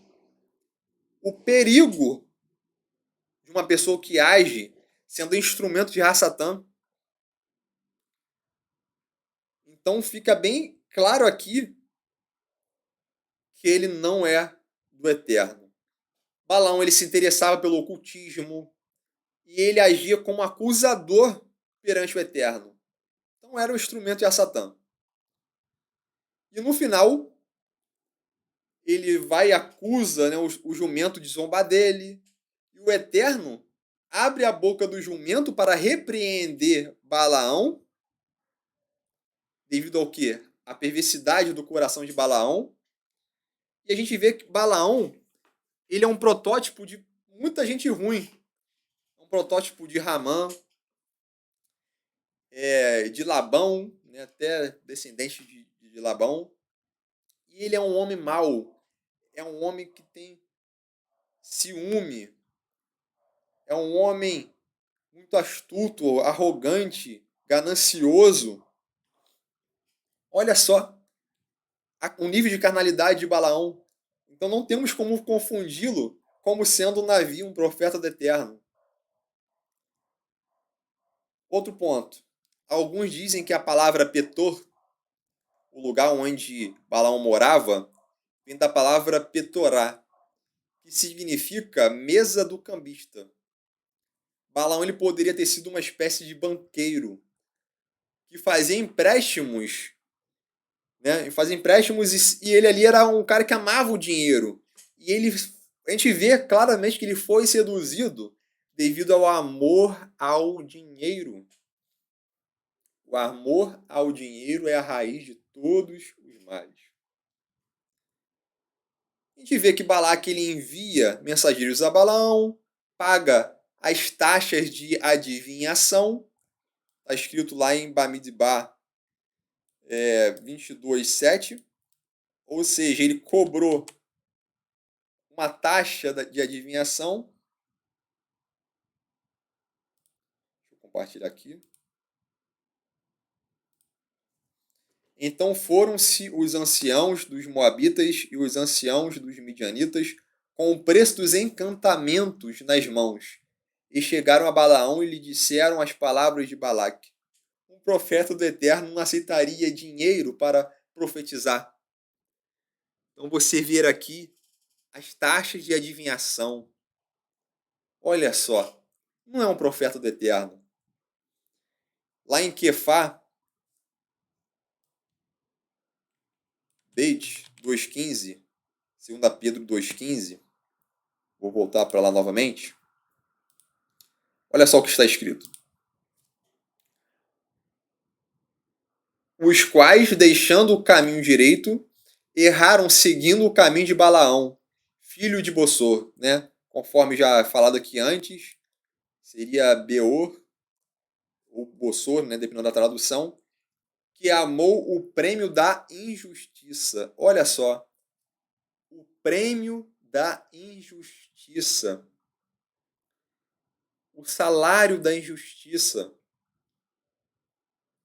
o perigo de uma pessoa que age sendo instrumento de Ra-Satã. Então fica bem claro aqui que ele não é do Eterno. Balaão, ele se interessava pelo ocultismo e ele agia como acusador perante o Eterno. Então era um instrumento de Ra-Satã. E no final, ele vai e acusa, né, o jumento de zombar dele. E o Eterno abre a boca do jumento para repreender Balaão, devido ao quê? A perversidade do coração de Balaão. E a gente vê que Balaão, ele é um protótipo de muita gente ruim. protótipo de Ramã, de Labão, né, até descendente de Labão. E ele é um homem mau, é um homem que tem ciúme, é um homem muito astuto, arrogante, ganancioso. Olha só o nível de carnalidade de Balaão. Então não temos como confundi-lo como sendo um Navi, um profeta do Eterno. Outro ponto. Alguns dizem que a palavra Petor, o lugar onde Balaão morava, vem da palavra Petorá, que significa mesa do cambista. Balaão ele poderia ter sido uma espécie de banqueiro que fazia empréstimos, né? Fazia empréstimos e ele ali era um cara que amava o dinheiro. E a gente vê claramente que ele foi seduzido devido ao amor ao dinheiro. O amor ao dinheiro é a raiz de todos os males. A gente vê que Balaque ele envia mensageiros a Balaão, paga as taxas de adivinhação. Está escrito lá em Bamidbar 22:7. Ou seja, ele cobrou uma taxa de adivinhação. Deixa eu compartilhar aqui. Então foram-se os anciãos dos Moabitas e os anciãos dos Midianitas com o preço dos encantamentos nas mãos. E chegaram a Balaão e lhe disseram as palavras de Balaque. Um profeta do Eterno não aceitaria dinheiro para profetizar. Então você vê aqui as taxas de adivinhação. Olha só, não é um profeta do Eterno. Lá em Quefá, Beit 2:15, 2 Pedro 2:15, vou voltar para lá novamente. Olha só o que está escrito. Os quais, deixando o caminho direito, erraram seguindo o caminho de Balaão, filho de Bossor, né? Conforme já falado aqui antes, seria Beor ou Bossor, né? Dependendo da tradução, que amou o prêmio da injustiça. Olha só, o prêmio da injustiça. O salário da injustiça.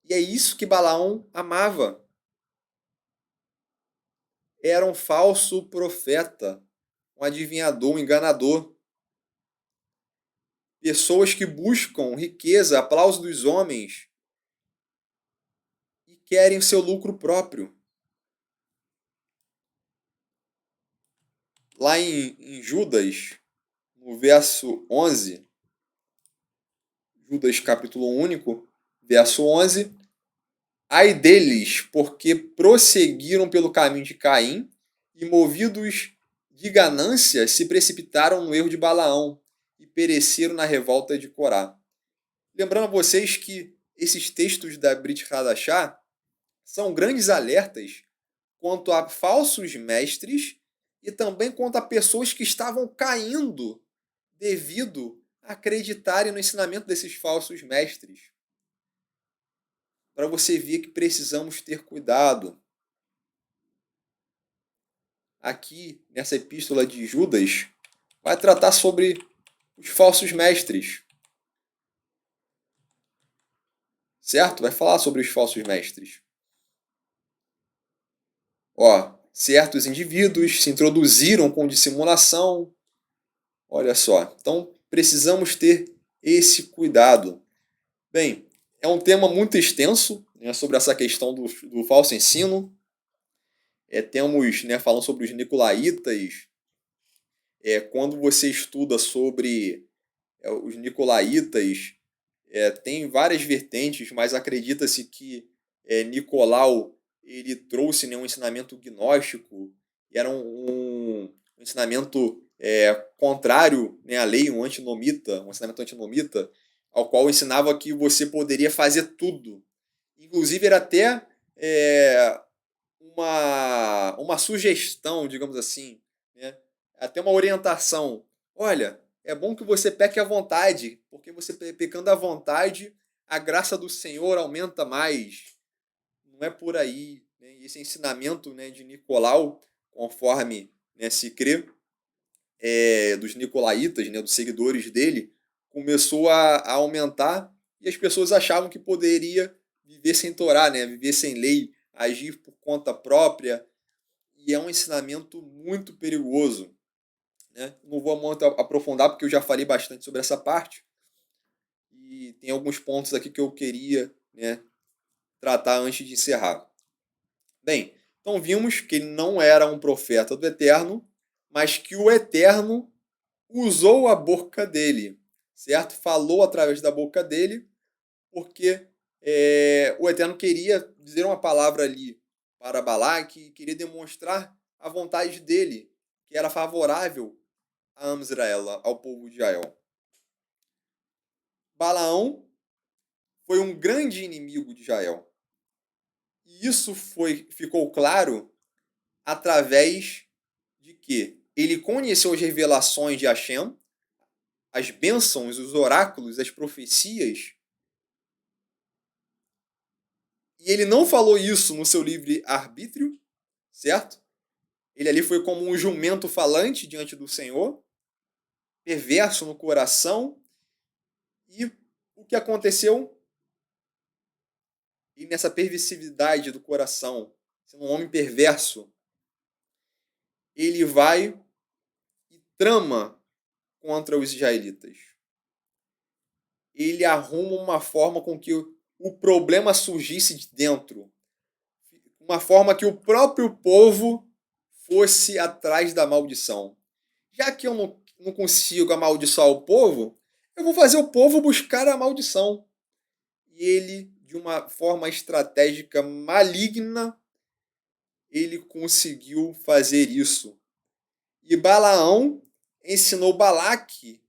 E é isso que Balaão amava. Era um falso profeta, um adivinhador, um enganador. Pessoas que buscam riqueza, aplauso dos homens e querem o seu lucro próprio. Lá em Judas, no verso 11, Judas capítulo único, verso 11, ai deles, porque prosseguiram pelo caminho de Caim e, movidos de ganância, se precipitaram no erro de Balaão e pereceram na revolta de Corá. Lembrando a vocês que esses textos da Brit Hadashah são grandes alertas quanto a falsos mestres e também quanto a pessoas que estavam caindo devido a acreditarem no ensinamento desses falsos mestres. Para você ver que precisamos ter cuidado. Aqui, nessa epístola de Judas, vai tratar sobre os falsos mestres. Certo? Vai falar sobre os falsos mestres. Certos indivíduos se introduziram com dissimulação. Olha só. Então, precisamos ter esse cuidado. Bem, é um tema muito extenso, né, sobre essa questão do falso ensino. Temos, né, falando sobre os nicolaítas. Quando você estuda sobre os nicolaítas, tem várias vertentes, mas acredita-se que Nicolau ele trouxe, né, um ensinamento gnóstico, e era um ensinamento contrário, né, à lei, um ensinamento antinomita, ao qual ensinava que você poderia fazer tudo. Inclusive era até uma sugestão, digamos assim, né, até uma orientação. Olha, é bom que você peque à vontade, porque você pecando à vontade, a graça do Senhor aumenta mais. Não é por aí, né? Esse ensinamento, né, de Nicolau, conforme, né, se crê, dos nicolaítas, né, dos seguidores dele, começou a aumentar e as pessoas achavam que poderia viver sem Torá, né, viver sem lei, agir por conta própria, e é um ensinamento muito perigoso, né? Não vou muito aprofundar porque eu já falei bastante sobre essa parte e tem alguns pontos aqui que eu queria, né, tratar antes de encerrar. Bem, então vimos que ele não era um profeta do Eterno, mas que o Eterno usou a boca dele, certo? Falou através da boca dele, porque o Eterno queria dizer uma palavra ali para Balaque, queria demonstrar a vontade dele, que era favorável a Israel, ao povo de Israel. Balaão foi um grande inimigo de Israel. E isso ficou claro através de que ele conheceu as revelações de Hashem, as bênçãos, os oráculos, as profecias, e ele não falou isso no seu livre-arbítrio, certo? Ele ali foi como um jumento falante diante do Senhor, perverso no coração, e o que aconteceu? E nessa perversividade do coração, sendo um homem perverso, ele vai e trama contra os israelitas. Ele arruma uma forma com que o problema surgisse de dentro, uma forma que o próprio povo fosse atrás da maldição. Já que eu não consigo amaldiçoar o povo, eu vou fazer o povo buscar a maldição. E ele, de uma forma estratégica maligna, ele conseguiu fazer isso. E Balaão ensinou Balaque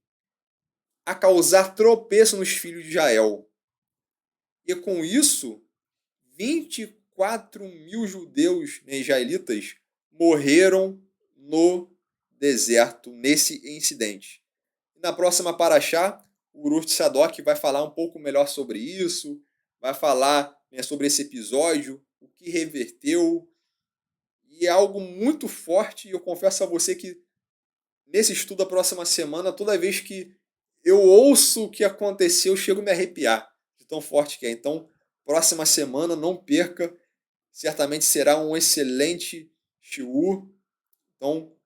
a causar tropeço nos filhos de Israel. E com isso, 24.000 judeus, né, israelitas, morreram no deserto nesse incidente. Na próxima paraxá, o Urush Sadok vai falar um pouco melhor sobre isso, vai falar, né, sobre esse episódio, o que reverteu, e é algo muito forte, e eu confesso a você que nesse estudo da próxima semana, toda vez que eu ouço o que aconteceu, eu chego a me arrepiar, de tão forte que é. Então, próxima semana, não perca, certamente será um excelente shiur. Então,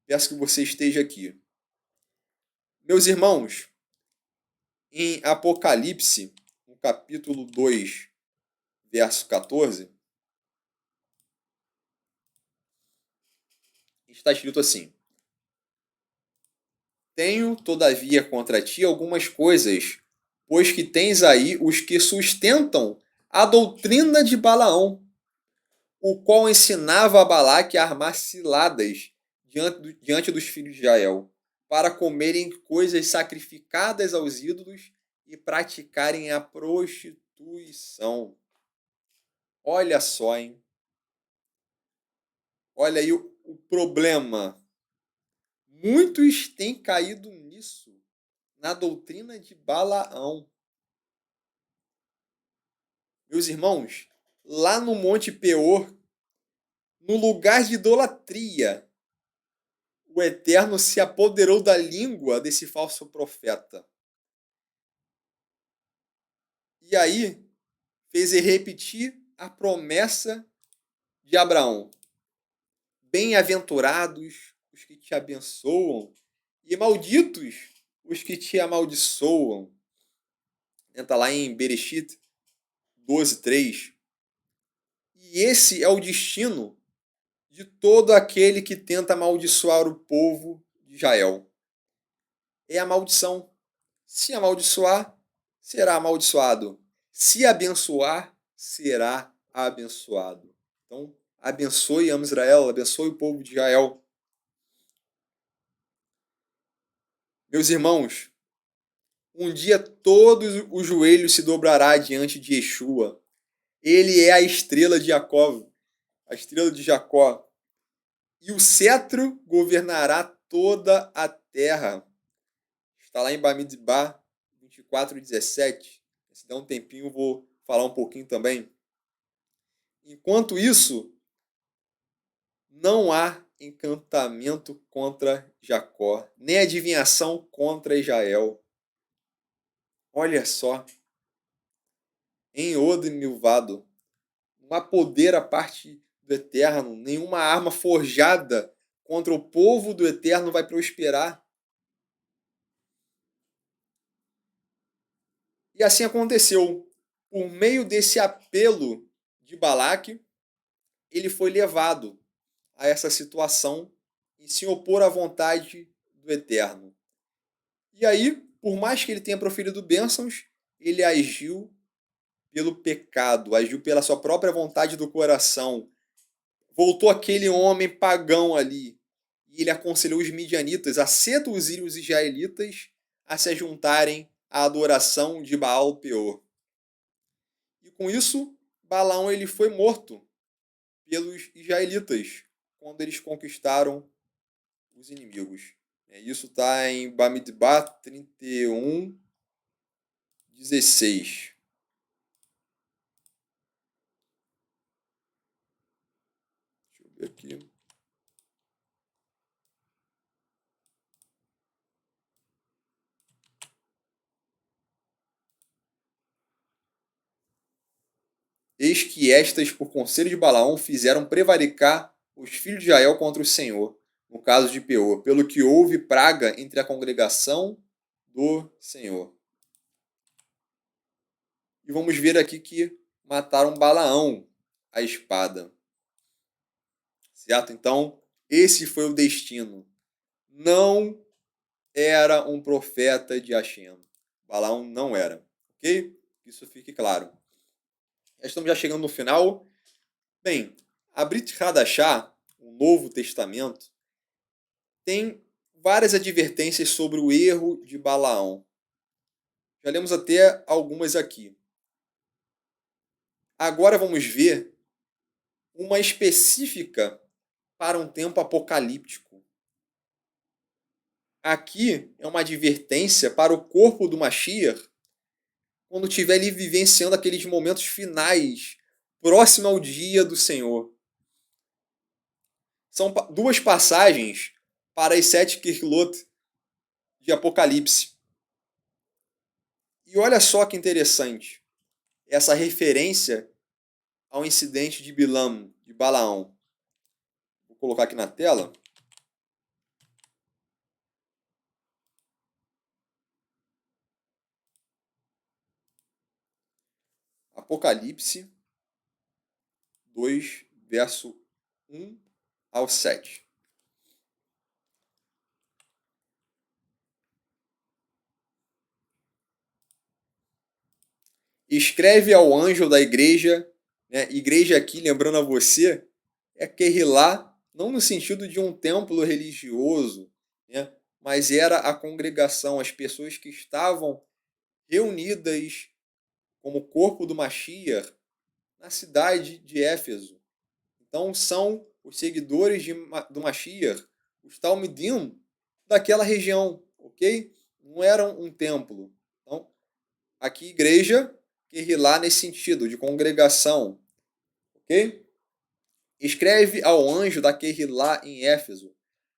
peço que você esteja aqui. Meus irmãos, em Apocalipse, no capítulo 2, verso 14, está escrito assim: Tenho, todavia, contra ti algumas coisas, pois que tens aí os que sustentam a doutrina de Balaão, o qual ensinava a Balaque a armar ciladas diante dos filhos de Israel, para comerem coisas sacrificadas aos ídolos e praticarem a prostituição. Olha só, hein? Olha aí o problema. Muitos têm caído nisso, na doutrina de Balaão. Meus irmãos, lá no Monte Peor, no lugar de idolatria, o Eterno se apoderou da língua desse falso profeta. E aí, fez ele repetir a promessa de Abraão. Bem-aventurados os que te abençoam e malditos os que te amaldiçoam. Está lá em Bereshit 12:3. E esse é o destino de todo aquele que tenta amaldiçoar o povo de Israel. É a maldição. Se amaldiçoar, será amaldiçoado. Se abençoar, será abençoado. Então, abençoe Israel, abençoe o povo de Israel. Meus irmãos, um dia todos os joelhos se dobrará diante de Yeshua. Ele é a estrela de Jacó, a estrela de Jacó. E o cetro governará toda a terra. Está lá em Bamidbar 24:17. Se der um tempinho, eu vou falar um pouquinho também. Enquanto isso, não há encantamento contra Jacó, nem adivinhação contra Israel. Olha só, em Od Milvado, não há poder a parte do Eterno, nenhuma arma forjada contra o povo do Eterno vai prosperar. E assim aconteceu. Por meio desse apelo de Balaque, ele foi levado a essa situação e se opor à vontade do Eterno. E aí, por mais que ele tenha proferido bênçãos, ele agiu pelo pecado, agiu pela sua própria vontade do coração. Voltou aquele homem pagão ali. E ele aconselhou os midianitas a seduzir os israelitas a se juntarem à adoração de Baal Peor. E com isso, Balaão ele foi morto pelos israelitas quando eles conquistaram os inimigos. Isso está em Bamidbar 31:16. Deixa eu ver aqui. Eis que estas, por conselho de Balaão, fizeram prevaricar os filhos de Israel contra o Senhor, no caso de Peor, pelo que houve praga entre a congregação do Senhor. E vamos ver aqui que mataram Balaão à espada. Certo? Então, esse foi o destino. Não era um profeta de Hashem. Balaão não era. Ok? Isso fique claro. Estamos já chegando no final. Bem, a Brit Hadashah, o Novo Testamento, tem várias advertências sobre o erro de Balaão. Já lemos até algumas aqui. Agora vamos ver uma específica para um tempo apocalíptico. Aqui é uma advertência para o corpo do Mashiach quando estiver ali vivenciando aqueles momentos finais, próximo ao dia do Senhor. São duas passagens para as 7 Kirlot de Apocalipse. E olha só que interessante, essa referência ao incidente de Bilam, de Balaão. Vou colocar aqui na tela. Apocalipse 2, verso 1 ao 7. Escreve ao anjo da igreja, né? Igreja aqui, lembrando a você, é Kehilá, não no sentido de um templo religioso, né? Mas era a congregação, as pessoas que estavam reunidas como corpo do Mashiach na cidade de Éfeso. Então são os seguidores do Mashiach, os Talmidim daquela região, ok? Não eram um templo. Então, aqui igreja, Kehilá nesse sentido, de congregação, ok? Escreve ao anjo da Kehilá em Éfeso.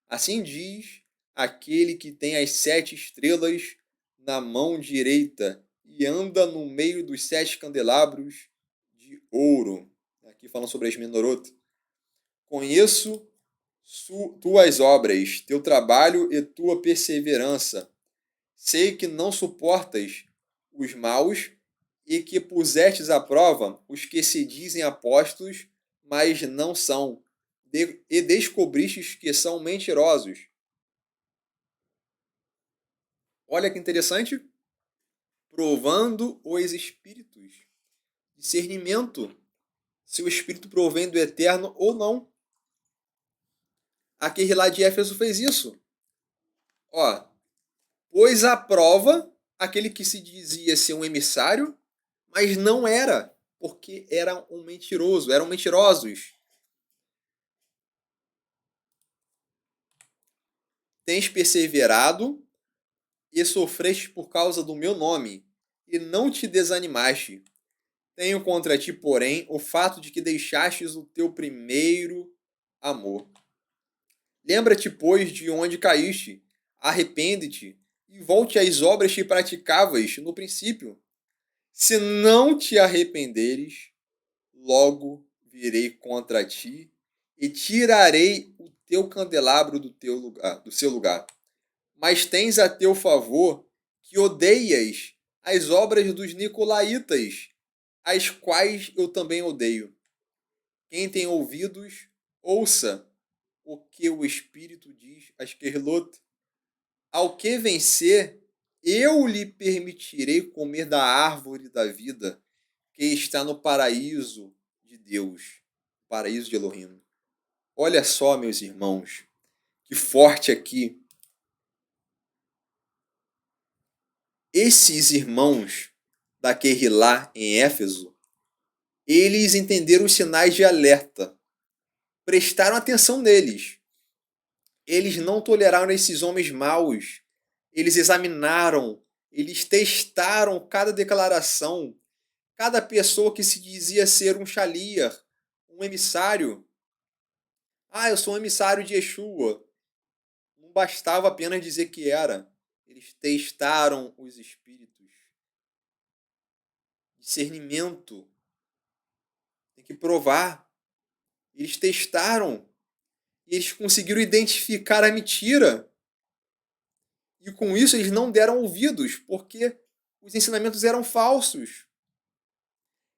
Assim diz aquele que tem as 7 estrelas na mão direita e anda no meio dos 7 candelabros de ouro. Aqui falando sobre as menorot. Conheço tuas obras, teu trabalho e tua perseverança. Sei que não suportas os maus e que pusestes à prova os que se dizem apóstolos, mas não são, e descobristes que são mentirosos. Olha que interessante. Provando os espíritos. Discernimento. Se o espírito provém do eterno ou não. Aquele lá de Éfeso fez isso. Ó, pôs à prova aquele que se dizia ser um emissário, mas não era, porque era um mentiroso, eram mentirosos. Tens perseverado e sofreste por causa do meu nome, e não te desanimaste. Tenho contra ti, porém, o fato de que deixastes o teu primeiro amor. Lembra-te, pois, de onde caíste, arrepende-te, e volte às obras que praticavas no princípio. Se não te arrependeres, logo virei contra ti e tirarei o teu candelabro do seu lugar. Mas tens a teu favor que odeias as obras dos nicolaítas, as quais eu também odeio. Quem tem ouvidos, ouça o que o Espírito diz às Querlote. Ao que vencer, eu lhe permitirei comer da árvore da vida que está no paraíso de Deus, paraíso de Elohim. Olha só, meus irmãos, que forte aqui. Esses irmãos da Querrilá em Éfeso, eles entenderam os sinais de alerta, prestaram atenção neles. Eles não toleraram esses homens maus. Eles examinaram, eles testaram cada declaração, cada pessoa que se dizia ser um Shaliach, um emissário. Ah, eu sou um emissário de Yeshua. Não bastava apenas dizer que era. Eles testaram os espíritos. Discernimento. Tem que provar. Eles testaram. E eles conseguiram identificar a mentira. E com isso eles não deram ouvidos, porque os ensinamentos eram falsos.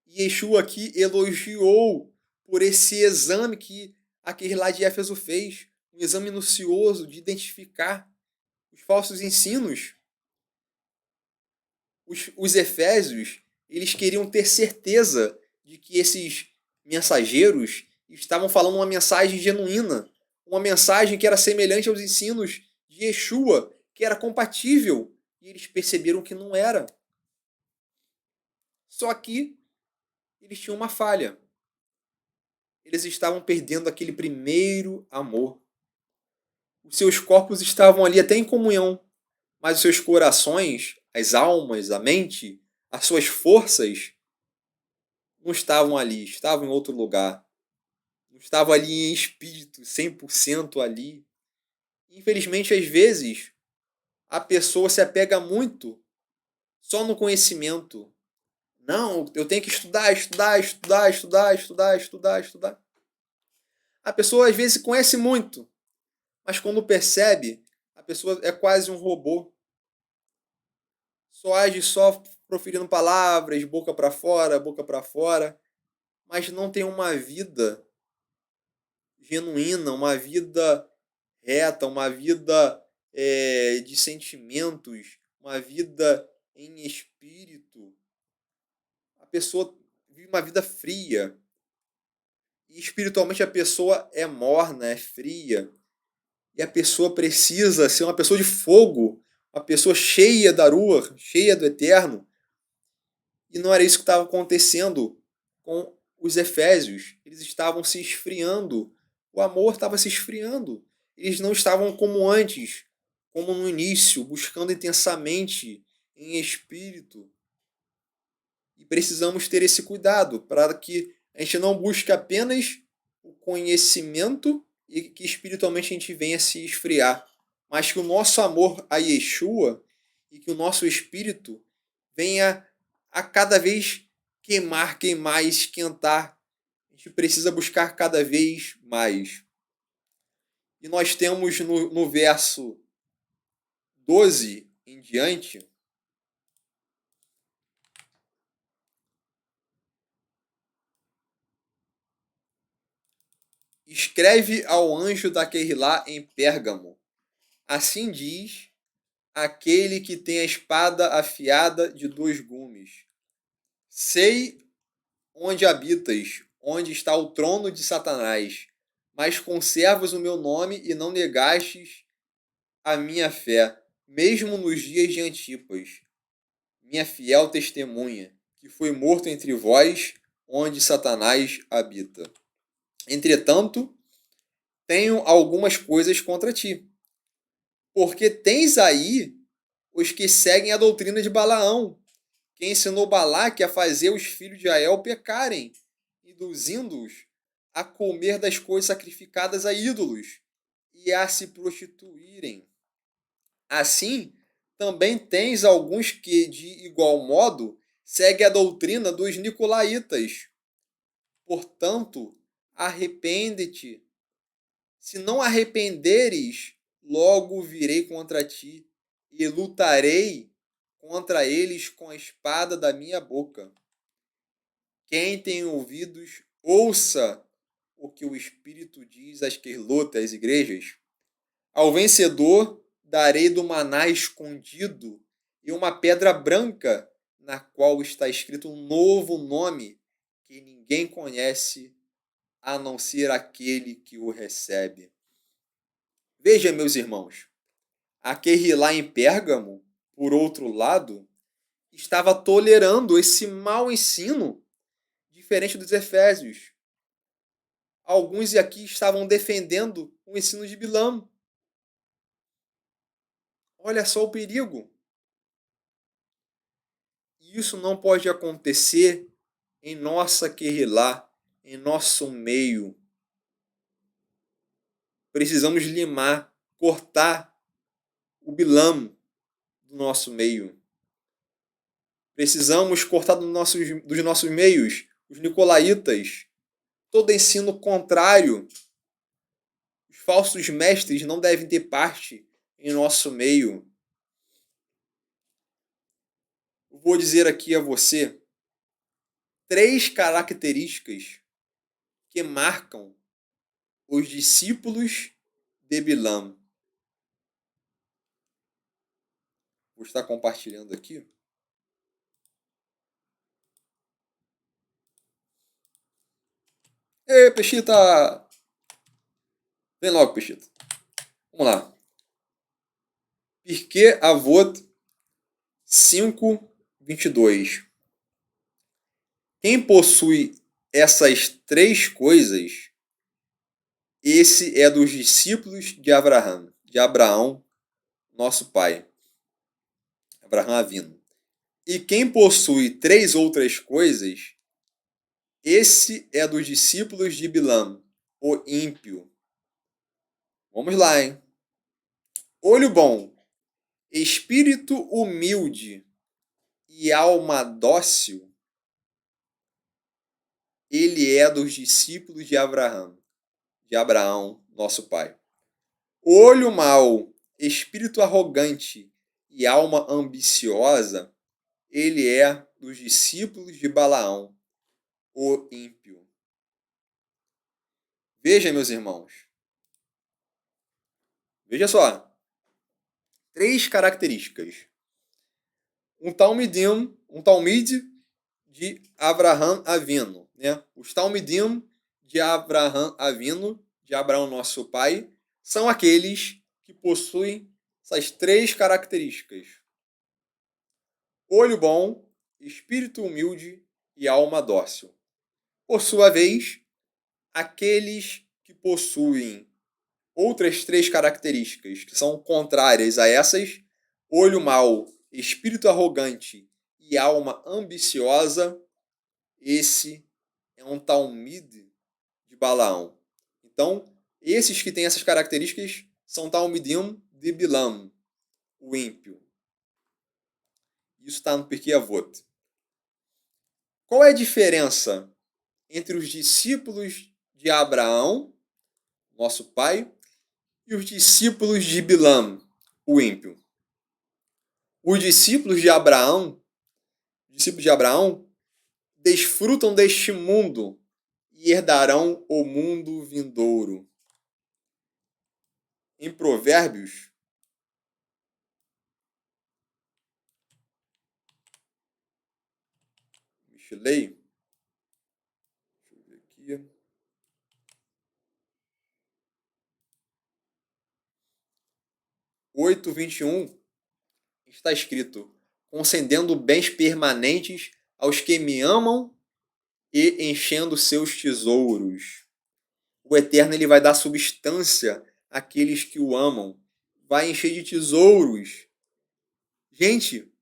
E Yeshua aqui elogiou por esse exame que aquele lá de Éfeso fez, um exame minucioso de identificar os falsos ensinos. Os efésios, eles queriam ter certeza de que esses mensageiros estavam falando uma mensagem genuína, uma mensagem que era semelhante aos ensinos de Yeshua, que era compatível, e eles perceberam que não era. Só que eles tinham uma falha. Eles estavam perdendo aquele primeiro amor. Os seus corpos estavam ali até em comunhão, mas os seus corações, as almas, a mente, as suas forças não estavam ali, estavam em outro lugar. Não estavam ali em espírito, 100% ali. Infelizmente, às vezes, a pessoa se apega muito só no conhecimento. Não, eu tenho que estudar, estudar, estudar, estudar, estudar, estudar, estudar. A pessoa às vezes conhece muito, mas quando percebe, a pessoa é quase um robô. Só age só proferindo palavras, boca para fora, mas não tem uma vida genuína, uma vida reta, uma vida de sentimentos, uma vida em espírito. A pessoa vive uma vida fria. E espiritualmente a pessoa é morna, é fria. E a pessoa precisa ser uma pessoa de fogo, uma pessoa cheia da Ruach, cheia do Eterno. E não era isso que estava acontecendo com os efésios. Eles estavam se esfriando. O amor estava se esfriando. Eles não estavam como antes, como no início, buscando intensamente em espírito. E precisamos ter esse cuidado para que a gente não busque apenas o conhecimento e que espiritualmente a gente venha se esfriar, mas que o nosso amor a Yeshua e que o nosso espírito venha a cada vez queimar, queimar e esquentar. A gente precisa buscar cada vez mais. E nós temos no verso 12 em diante, escreve ao anjo da Querrilá em Pérgamo. Assim diz aquele que tem a espada afiada de 2 gumes. Sei onde habitas, onde está o trono de Satanás, mas conservas o meu nome e não negastes a minha fé, mesmo nos dias de Antipas, minha fiel testemunha, que foi morto entre vós, onde Satanás habita. Entretanto, tenho algumas coisas contra ti, porque tens aí os que seguem a doutrina de Balaão, que ensinou Balaque a fazer os filhos de Israel pecarem, induzindo-os a comer das coisas sacrificadas a ídolos e a se prostituírem. Assim, também tens alguns que, de igual modo, seguem a doutrina dos nicolaítas. Portanto, arrepende-te. Se não arrependeres, logo virei contra ti e lutarei contra eles com a espada da minha boca. Quem tem ouvidos, ouça o que o Espírito diz às querlotas, às igrejas. Ao vencedor darei do maná escondido e uma pedra branca, na qual está escrito um novo nome que ninguém conhece, a não ser aquele que o recebe. Veja, meus irmãos, aquele lá em Pérgamo, por outro lado, estava tolerando esse mau ensino, diferente dos Efésios. Alguns aqui estavam defendendo o ensino de Bilão. Olha só o perigo. Isso não pode acontecer em nossa Querrilá, em nosso meio. Precisamos limar, cortar o Bilam do nosso meio. Precisamos cortar dos nossos meios os nicolaítas, todo ensino contrário. Os falsos mestres não devem ter parte em nosso meio. Eu vou dizer aqui a você 3 características que marcam os discípulos de Bilam. Vou estar compartilhando aqui. Ei, Peixita! Vem logo, Peixita. Vamos lá. Pirkei Avot 5:22. Quem possui essas 3 coisas, esse é dos discípulos de Abraão, nosso pai. Abraão Avino. E quem possui 3 outras coisas, esse é dos discípulos de Bilam, o ímpio. Vamos lá, hein? Olho bom, espírito humilde e alma dócil, ele é dos discípulos de Abraão, nosso pai. Olho mau, espírito arrogante e alma ambiciosa, ele é dos discípulos de Balaão, o ímpio. Veja, meus irmãos. Veja só. 3 características. Um talmid de Abraham Avino, né? Os talmidim de Abraham Avino, de Abraão nosso pai, são aqueles que possuem essas 3 características: olho bom, espírito humilde e alma dócil. Por sua vez, aqueles que possuem outras 3 características que são contrárias a essas: olho mau, espírito arrogante e alma ambiciosa, esse é um talmid de Balaão. Então, esses que têm essas características são talmidim de Bilam, o ímpio. Isso está no Pirkei Avot. Qual é a diferença entre os discípulos de Abraão, nosso pai, e os discípulos de Bilam, o ímpio? Os discípulos de Abraão desfrutam deste mundo e herdarão o mundo vindouro. Em Provérbios, Michelei, deixa eu ver aqui. Oito, 21, está escrito: concedendo bens permanentes aos que me amam e enchendo seus tesouros. O Eterno, ele vai dar substância àqueles que o amam, vai encher de tesouros. Gente,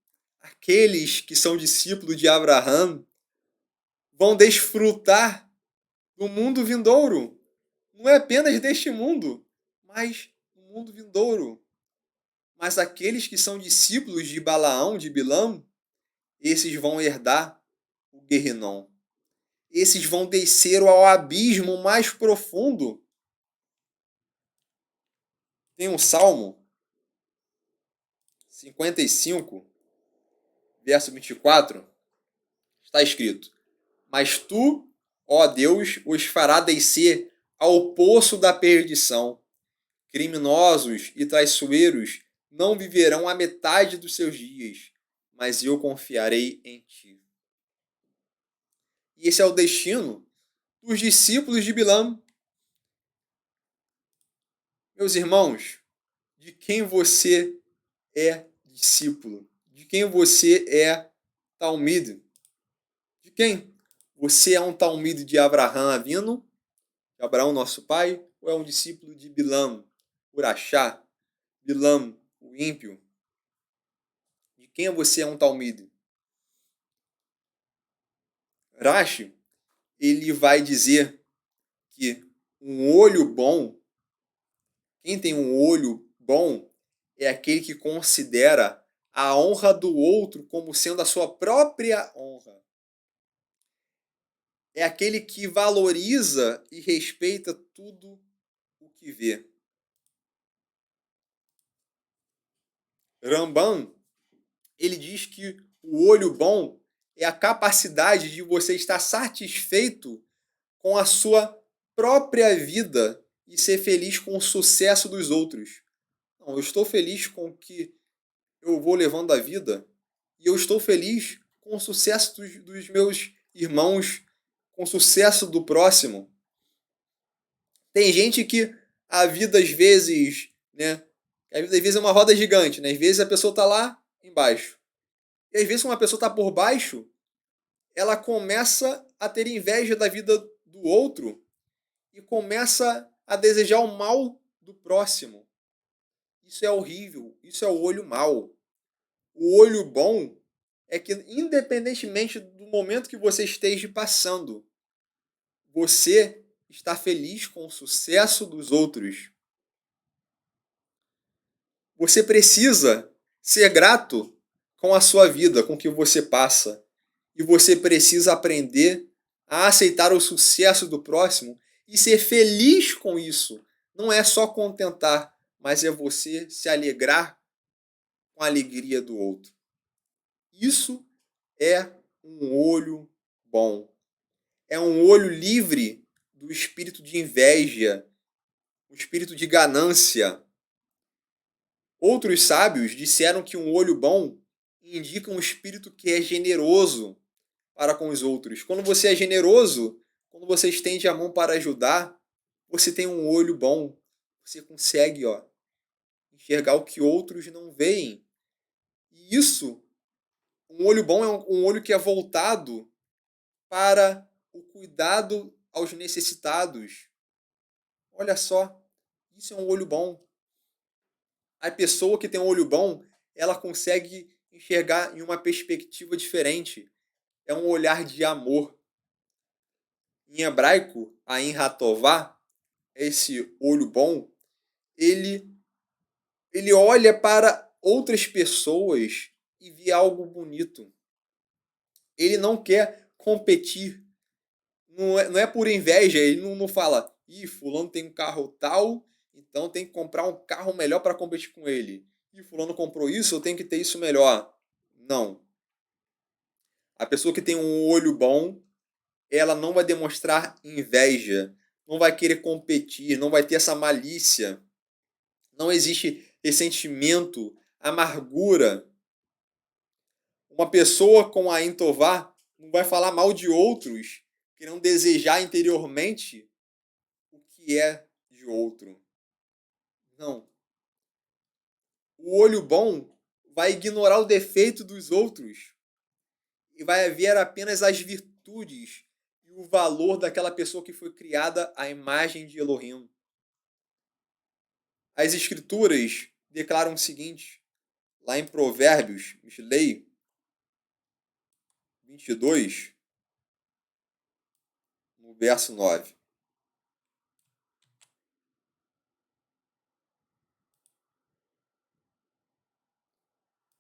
aqueles que são discípulos de Abraão vão desfrutar do mundo vindouro. Não é apenas deste mundo, mas do mundo vindouro. Mas aqueles que são discípulos de Balaão, de Bilão, esses vão herdar o Guerrinom. Esses vão descer ao abismo mais profundo. Tem um Salmo 55, verso 24, está escrito: Mas tu, ó Deus, os fará descer ao poço da perdição. Criminosos e traiçoeiros não viverão a metade dos seus dias, mas eu confiarei em ti. E esse é o destino dos discípulos de Bilão. Meus irmãos, de quem você é discípulo? De quem você é talmide? De quem? Você é um talmide de Abraão Avino, de Abraão nosso pai, ou é um discípulo de Bilão, Urachá, Bilão, o ímpio? De quem você é um talmide? Rashi, ele vai dizer que um olho bom, quem tem um olho bom, é aquele que considera a honra do outro como sendo a sua própria honra. É aquele que valoriza e respeita tudo o que vê. Rambam, ele diz que o olho bom é a capacidade de você estar satisfeito com a sua própria vida e ser feliz com o sucesso dos outros. Não, eu estou feliz com o que eu vou levando a vida e eu estou feliz com o sucesso dos meus irmãos, com o sucesso do próximo. Tem gente que a vida às vezes, né? A vida às vezes é uma roda gigante, né? Às vezes a pessoa está lá embaixo. E às vezes quando uma pessoa está por baixo, ela começa a ter inveja da vida do outro e começa a desejar o mal do próximo. Isso é horrível, isso é o olho mau. O olho bom é que, independentemente do momento que você esteja passando, você está feliz com o sucesso dos outros. Você precisa ser grato com a sua vida, com o que você passa. E você precisa aprender a aceitar o sucesso do próximo e ser feliz com isso. Não é só contentar, mas é você se alegrar com a alegria do outro. Isso é um olho bom. É um olho livre do espírito de inveja, o espírito de ganância. Outros sábios disseram que um olho bom indica um espírito que é generoso para com os outros. Quando você é generoso, quando você estende a mão para ajudar, você tem um olho bom. Você consegue, enxergar o que outros não veem. E isso, um olho bom é um olho que é voltado para o cuidado aos necessitados. Olha só, isso é um olho bom. A pessoa que tem um olho bom, ela consegue enxergar em uma perspectiva diferente. É um olhar de amor. Em hebraico, Ain Hatová, esse olho bom, ele, ele olha para outras pessoas e vê algo bonito. Ele não quer competir. Não é por inveja. Ele não fala, fulano tem um carro tal, então tem que comprar um carro melhor para competir com ele. Fulano comprou isso, eu tenho que ter isso melhor. Não. A pessoa que tem um olho bom, ela não vai demonstrar inveja, não vai querer competir, não vai ter essa malícia. Não existe ressentimento, amargura. Uma pessoa com a Intová não vai falar mal de outros que não desejar interiormente o que é de outro. Não. O olho bom vai ignorar o defeito dos outros e vai ver apenas as virtudes e o valor daquela pessoa que foi criada à imagem de Elohim. As escrituras declaram o seguinte: lá em Provérbios, Mislei 22, no verso 9.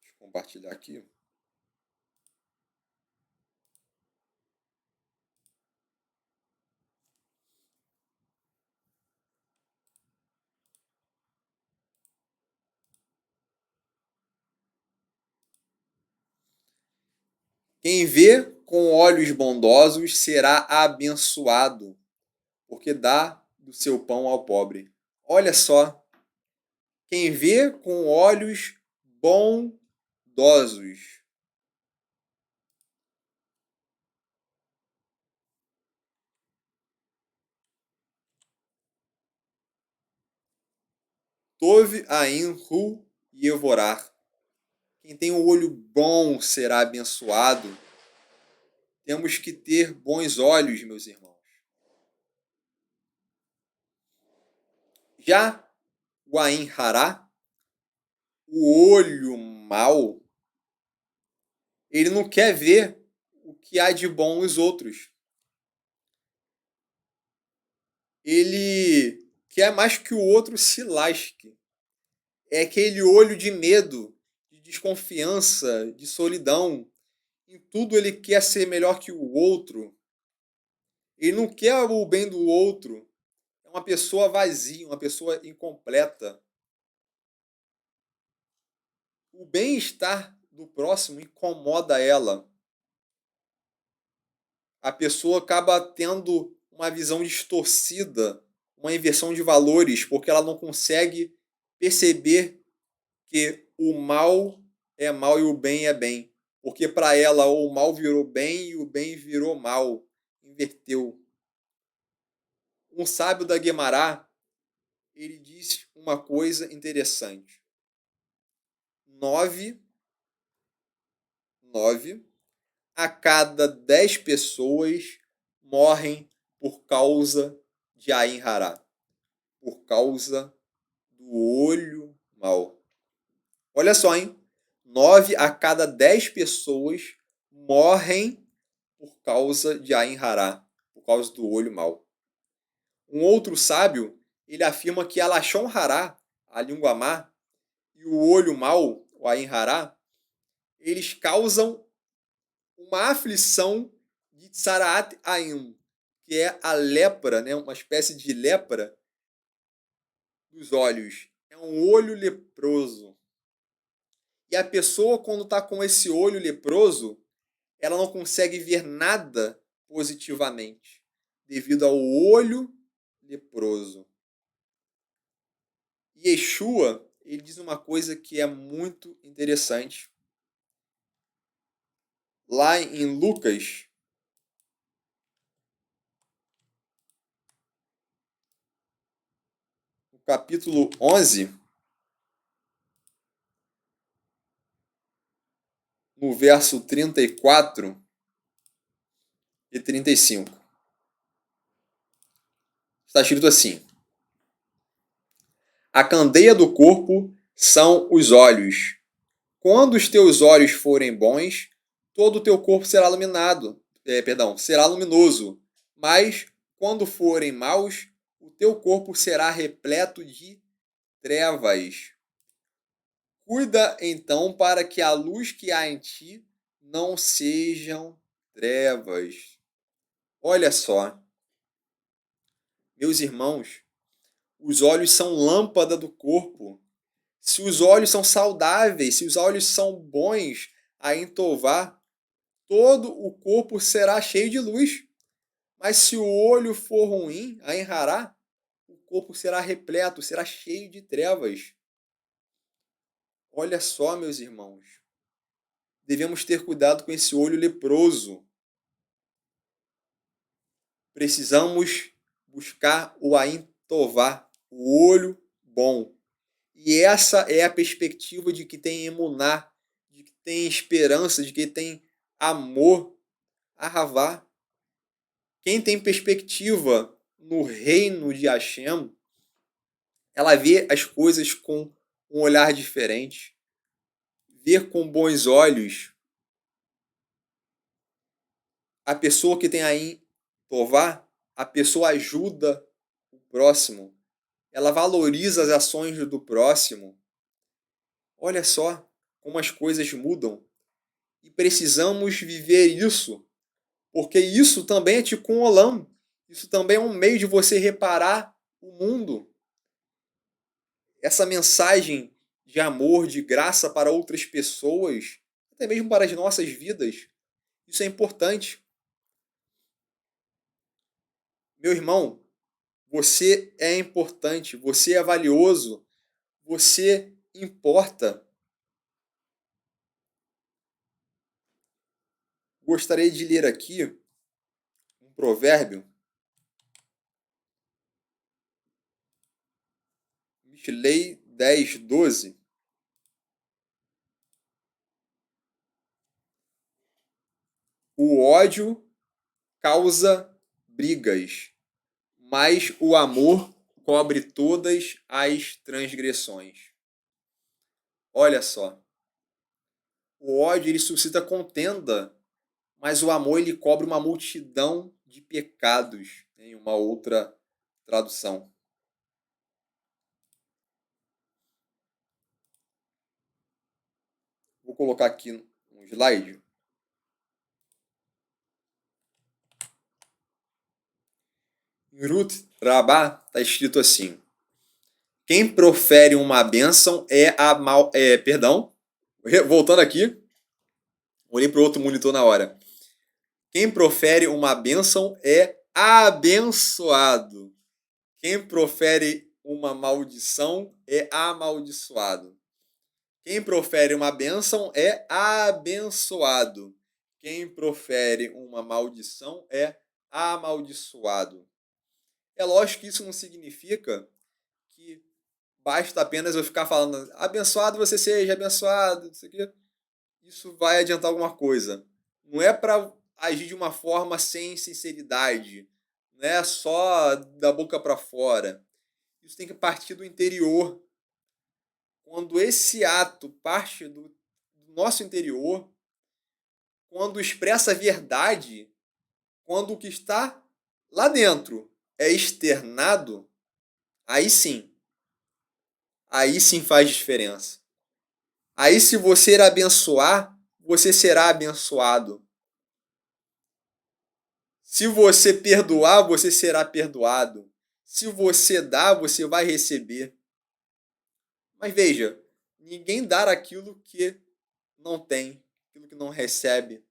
Deixa eu compartilhar aqui. Quem vê com olhos bondosos será abençoado, porque dá do seu pão ao pobre. Olha só, quem vê com olhos bondosos. Tove Ain Hu Yevorar. Quem tem o olho bom será abençoado. Temos que ter bons olhos, meus irmãos. Já o Ain Hará, o olho mau, ele não quer ver o que há de bom nos outros. Ele quer mais que o outro se lasque. É aquele olho de medo, de desconfiança, de solidão. Em tudo ele quer ser melhor que o outro. Ele não quer o bem do outro. É uma pessoa vazia, uma pessoa incompleta. O bem-estar do próximo incomoda ela. A pessoa acaba tendo uma visão distorcida, uma inversão de valores, porque ela não consegue perceber que o mal é mal e o bem é bem. Porque para ela o mal virou bem e o bem virou mal. Inverteu. Um sábio da Guemará, ele diz uma coisa interessante. 9 a cada 10 pessoas morrem por causa de Ain Hará, por causa do olho mau. Olha só, hein? 9 a cada 10 pessoas morrem por causa de Ain Hará, por causa do olho mau. Um outro sábio, ele afirma que a Lashon Hará, a língua má, e o olho mau, o Ain Hará, eles causam uma aflição de Tsaraat Ain, que é a lepra, né? Uma espécie de lepra dos olhos. É um olho leproso. E a pessoa, quando está com esse olho leproso, ela não consegue ver nada positivamente, devido ao olho leproso. E Yeshua, ele diz uma coisa que é muito interessante. Lá em Lucas, no capítulo 11, no verso 34 e 35. Está escrito assim: a candeia do corpo são os olhos. Quando os teus olhos forem bons, todo o teu corpo será será luminoso. Mas quando forem maus, o teu corpo será repleto de trevas. Cuida então para que a luz que há em ti não sejam trevas. Olha só, meus irmãos, os olhos são lâmpada do corpo. Se os olhos são saudáveis, se os olhos são bons a entovar, todo o corpo será cheio de luz. Mas se o olho for ruim, a enrarar, o corpo será repleto, será cheio de trevas. Olha só, meus irmãos, devemos ter cuidado com esse olho leproso. Precisamos buscar o Ain Tová, o olho bom. E essa é a perspectiva de que tem emuná, de que tem esperança, de que tem amor, ahavá. Quem tem perspectiva no reino de Hashem, ela vê as coisas com um olhar diferente. ver com bons olhos a pessoa que tem aí Tová, a pessoa ajuda o próximo, ela valoriza as ações do próximo. Olha só como as coisas mudam. E precisamos viver isso, porque isso também é tikkun olam. Isso também é um meio de você reparar o mundo. Essa mensagem de amor, de graça para outras pessoas, até mesmo para as nossas vidas, isso é importante. Meu irmão, você é importante, você é valioso, você importa. Gostaria de ler aqui um provérbio, Mishlei 10:12. O ódio causa brigas, mas o amor cobre todas as transgressões. Olha só, o ódio ele suscita contenda, mas o amor ele cobre uma multidão de pecados, em uma outra tradução. Vou colocar aqui um slide. Em Ruth Rabá está escrito assim: quem profere uma bênção voltando aqui, olhei para o outro monitor na hora. Quem profere uma bênção é abençoado. Quem profere uma maldição é amaldiçoado. Quem profere uma bênção é abençoado. Quem profere uma maldição é amaldiçoado. É lógico que isso não significa que basta apenas eu ficar falando abençoado você seja, abençoado, isso aqui. Isso vai adiantar alguma coisa. Não é para agir de uma forma sem sinceridade. Não é só da boca para fora. Isso tem que partir do interior. Quando esse ato parte do nosso interior, quando expressa a verdade, quando o que está lá dentro é externado, aí sim. Aí sim faz diferença. Aí se você abençoar, você será abençoado. Se você perdoar, você será perdoado. Se você dá, você vai receber. Mas veja, ninguém dá aquilo que não tem, aquilo que não recebe.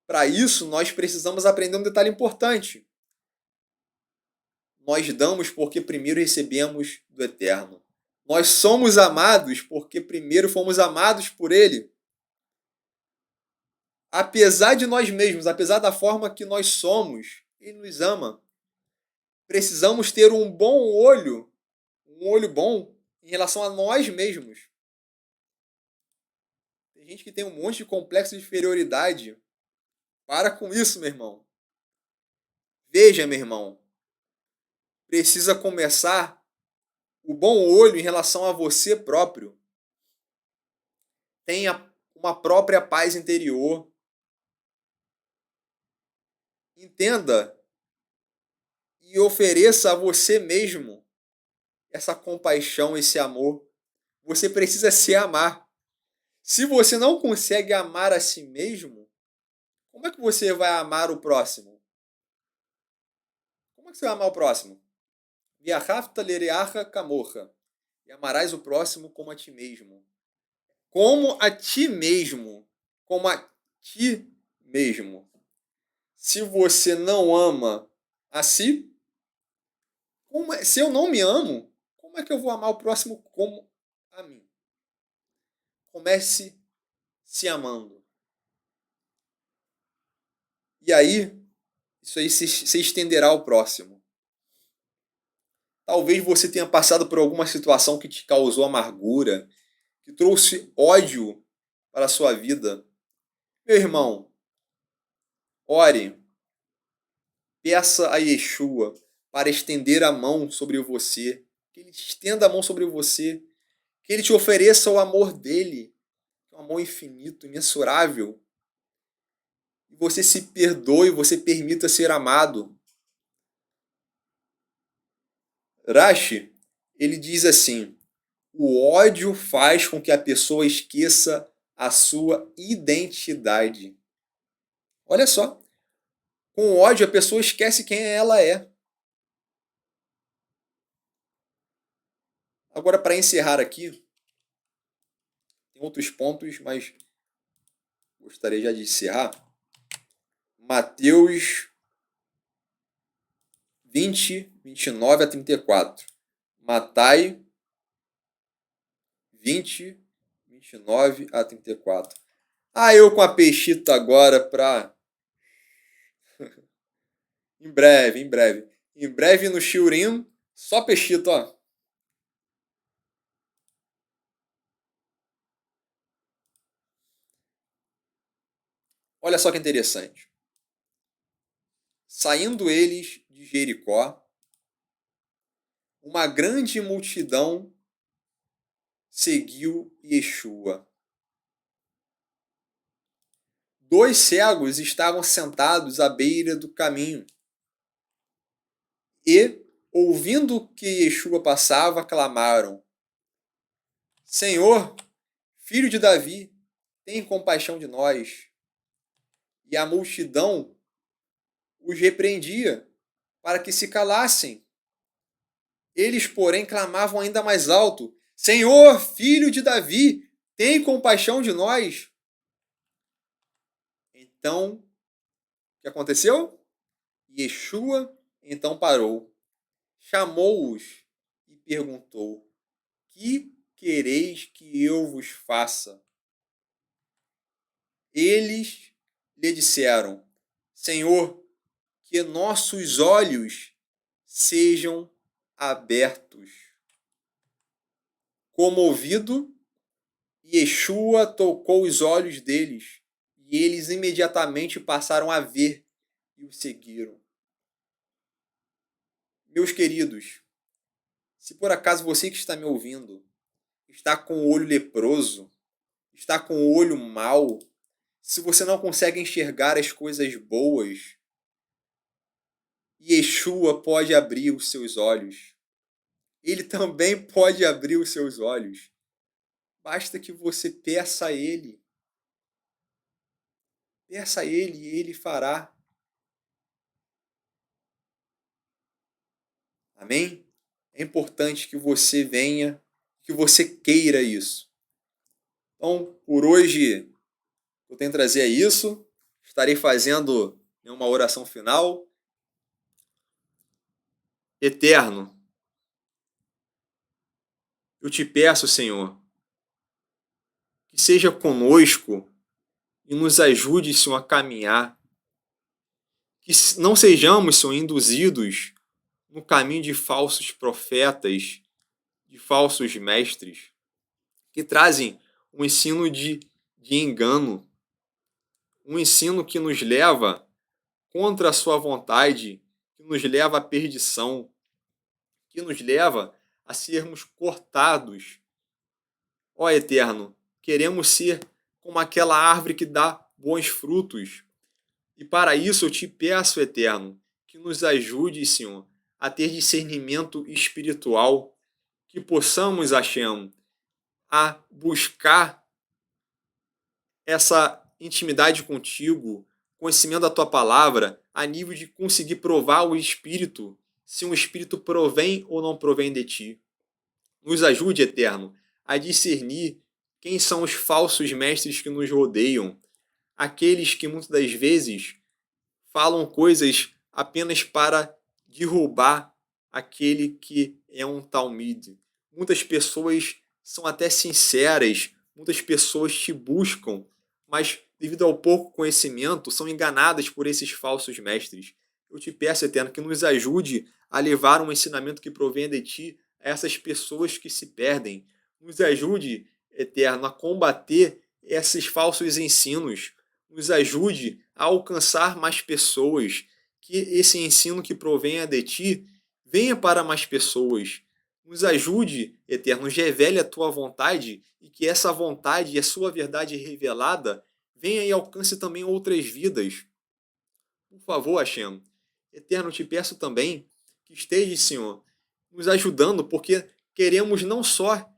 Para isso, nós precisamos aprender um detalhe importante. Nós damos porque primeiro recebemos do Eterno. Nós somos amados porque primeiro fomos amados por Ele. Apesar de nós mesmos, apesar da forma que nós somos, Ele nos ama. Precisamos ter um olho bom em relação a nós mesmos. Tem gente que tem um monte de complexo de inferioridade. Para com isso, meu irmão. Veja, meu irmão, precisa começar o bom olho em relação a você próprio. Tenha uma própria paz interior. Entenda e ofereça a você mesmo essa compaixão, esse amor. Você precisa se amar. Se você não consegue amar a si mesmo, como é que você vai amar o próximo? Como é que você vai amar o próximo? Viahafta lereacha kamorra. E amarás o próximo como a ti mesmo. Como a ti mesmo. Como a ti mesmo. Se você não ama a si, se eu não me amo, como é que eu vou amar o próximo como a mim? Comece se amando. E aí, isso aí se estenderá ao próximo. Talvez você tenha passado por alguma situação que te causou amargura, que trouxe ódio para a sua vida. Meu irmão, ore, peça a Yeshua para estender a mão sobre você, que ele estenda a mão sobre você, que ele te ofereça o amor dele, um amor infinito, imensurável. E você se perdoe, você permita ser amado. Rashi, ele diz assim: o ódio faz com que a pessoa esqueça a sua identidade. Olha só, com ódio a pessoa esquece quem ela é. Agora, para encerrar aqui, tem outros pontos, mas gostaria já de encerrar. Mateus 20, 29 a 34. Matai 20, 29 a 34. Eu com a peixita agora para... Em breve, em breve. Em breve no Shiurim, só peixita, ó. Olha só que interessante. Saindo eles de Jericó, uma grande multidão seguiu Yeshua. 2 cegos estavam sentados à beira do caminho e, ouvindo que Yeshua passava, clamaram: Senhor, filho de Davi, tem compaixão de nós. E a multidão os repreendia para que se calassem. Eles, porém, clamavam ainda mais alto: Senhor, filho de Davi, tem compaixão de nós. Então, o que aconteceu? Yeshua então parou, chamou-os e perguntou: que quereis que eu vos faça? Eles lhe disseram: Senhor, que nossos olhos sejam abertos. Comovido, Yeshua tocou os olhos deles, e eles imediatamente passaram a ver e o seguiram. Meus queridos, se por acaso você que está me ouvindo está com o olho leproso, está com o olho mau, se você não consegue enxergar as coisas boas, Yeshua pode abrir os seus olhos. Ele também pode abrir os seus olhos. Basta que você peça a Ele. Peça a Ele e Ele fará. Amém? É importante que você venha, que você queira isso. Então, por hoje, eu tenho que trazer isso. Estarei fazendo uma oração final. Eterno, eu te peço, Senhor, que seja conosco e nos ajude, Senhor, a caminhar. Que não sejamos, Senhor, induzidos no caminho de falsos profetas, de falsos mestres, que trazem um ensino de engano, um ensino que nos leva contra a sua vontade, que nos leva à perdição, que nos leva a sermos cortados. Ó Eterno, queremos ser como aquela árvore que dá bons frutos. E para isso eu te peço, Eterno, que nos ajude, Senhor, a ter discernimento espiritual, que possamos, Hashem, a buscar essa intimidade contigo, conhecimento da tua palavra, a nível de conseguir provar o Espírito, se um Espírito provém ou não provém de ti. Nos ajude, Eterno, a discernir quem são os falsos mestres que nos rodeiam, aqueles que muitas das vezes falam coisas apenas para derrubar aquele que é um talmide. Muitas pessoas são até sinceras, muitas pessoas te buscam, mas devido ao pouco conhecimento, são enganadas por esses falsos mestres. Eu te peço, Eterno, que nos ajude a levar um ensinamento que provenha de ti a essas pessoas que se perdem. Nos ajude, Eterno, a combater esses falsos ensinos. Nos ajude a alcançar mais pessoas, que esse ensino que provenha de ti venha para mais pessoas. Nos ajude, Eterno, nos revele a tua vontade e que essa vontade e a sua verdade revelada venha e alcance também outras vidas. Por favor, Hashem, Eterno, te peço também que esteja, Senhor, nos ajudando, porque queremos não só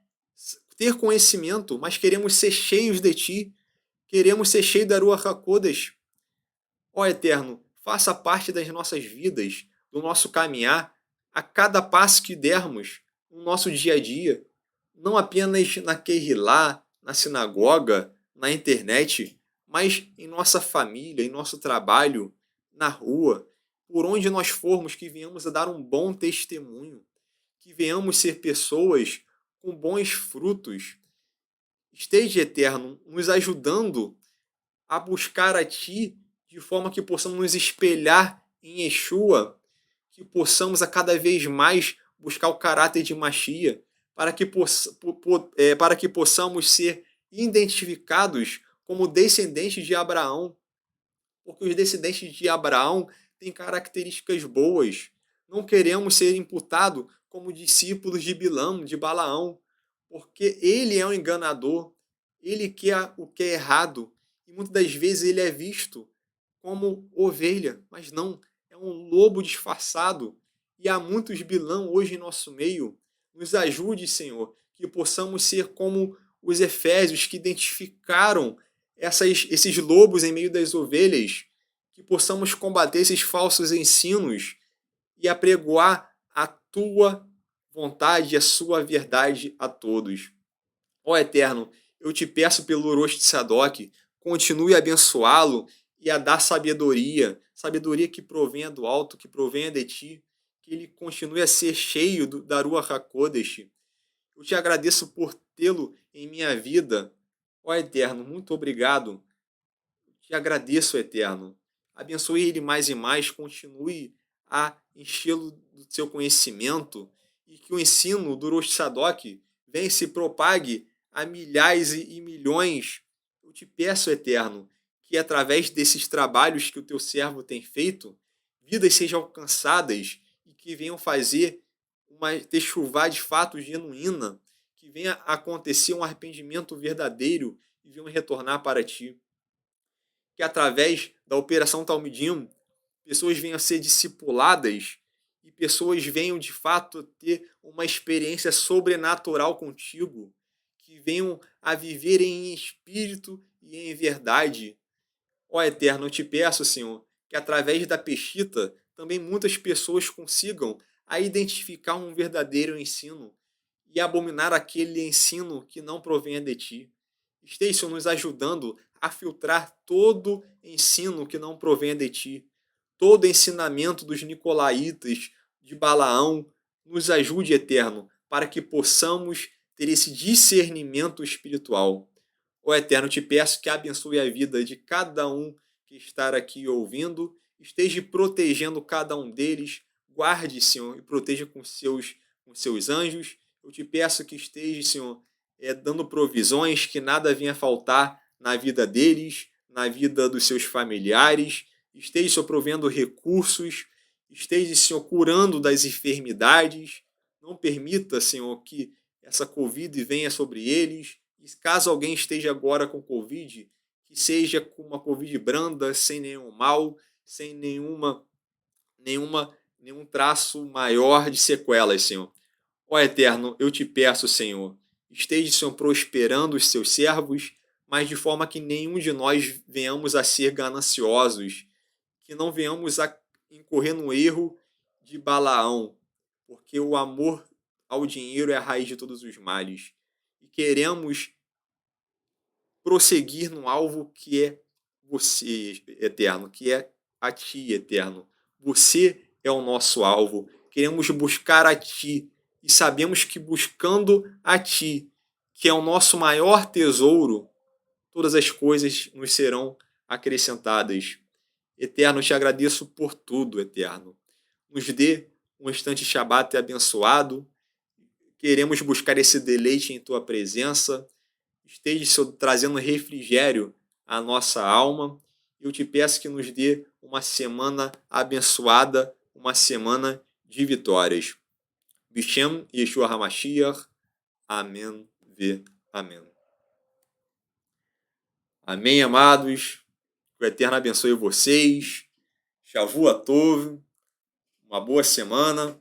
ter conhecimento, mas queremos ser cheios de Ti, queremos ser cheios da Ruach HaKodesh. Ó Eterno, faça parte das nossas vidas, do nosso caminhar, a cada passo que dermos no nosso dia a dia, não apenas na Kehilá, na sinagoga, na internet, mas em nossa família, em nosso trabalho, na rua, por onde nós formos, que venhamos a dar um bom testemunho, que venhamos ser pessoas com bons frutos. Esteja, Eterno, nos ajudando a buscar a Ti, de forma que possamos nos espelhar em Yeshua, que possamos a cada vez mais buscar o caráter de Mashiach, para que possamos ser identificados como descendentes de Abraão, porque os descendentes de Abraão têm características boas. Não queremos ser imputados como discípulos de Bilam, de Balaão, porque ele é um enganador, ele quer o que é errado, e muitas das vezes ele é visto como ovelha, mas não, é um lobo disfarçado. E há muitos Bilão hoje em nosso meio. Nos ajude, Senhor, que possamos ser como os efésios que identificaram esses lobos em meio das ovelhas, que possamos combater esses falsos ensinos e apregoar a tua vontade e a sua verdade a todos. Ó Eterno, eu te peço pelo Orochi Tzadok, continue a abençoá-lo e a dar sabedoria, sabedoria que provenha do alto, que provenha de ti, que ele continue a ser cheio da Ruach HaKodesh. Eu te agradeço por tê-lo em minha vida. Ó Eterno, muito obrigado. Te agradeço, Eterno. Abençoe ele mais e mais, continue a enchê-lo do seu conhecimento e que o ensino do Rosh Sadok venha e se propague a milhares e milhões. Eu te peço, Eterno, que através desses trabalhos que o teu servo tem feito, vidas sejam alcançadas e que venham fazer uma techuvá de fato genuína, que venha acontecer um arrependimento verdadeiro e venham retornar para ti. Que através da Operação Talmidim, pessoas venham a ser discipuladas e pessoas venham de fato ter uma experiência sobrenatural contigo, que venham a viver em espírito e em verdade. Ó Eterno, eu te peço, Senhor, que através da Peshita também muitas pessoas consigam a identificar um verdadeiro ensino e abominar aquele ensino que não provém de ti. Esteja, Senhor, nos ajudando a filtrar todo ensino que não provém de ti, todo ensinamento dos nicolaítas, de Balaão. Nos ajude, Eterno, para que possamos ter esse discernimento espiritual. Ó Eterno, te peço que abençoe a vida de cada um que está aqui ouvindo, esteja protegendo cada um deles, guarde, Senhor, e proteja com seus anjos. Eu te peço que esteja, Senhor, dando provisões, que nada venha faltar na vida deles, na vida dos seus familiares, esteja, Senhor, provendo recursos, esteja, Senhor, curando das enfermidades, não permita, Senhor, que essa Covid venha sobre eles, e caso alguém esteja agora com Covid, que seja com uma Covid branda, sem nenhum mal, sem nenhum traço maior de sequelas, Senhor. Ó Eterno, eu te peço, Senhor, esteja, Senhor, prosperando os seus servos, mas de forma que nenhum de nós venhamos a ser gananciosos, que não venhamos a incorrer no erro de Balaão, porque o amor ao dinheiro é a raiz de todos os males. E queremos prosseguir no alvo que é você, Eterno, que é a Ti, Eterno. Você é o nosso alvo. Queremos buscar a Ti e sabemos que buscando a Ti, que é o nosso maior tesouro, todas as coisas nos serão acrescentadas. Eterno, te agradeço por tudo, Eterno. Nos dê um instante Shabat abençoado. Queremos buscar esse deleite em Tua presença. Esteja, Senhor, trazendo refrigério à nossa alma. Eu te peço que nos dê uma semana abençoada, uma semana de vitórias. Bishem Yeshua HaMashiach. Amém. Amém. Amém, amados. Que o Eterno abençoe vocês. Shavua Tov. Uma boa semana.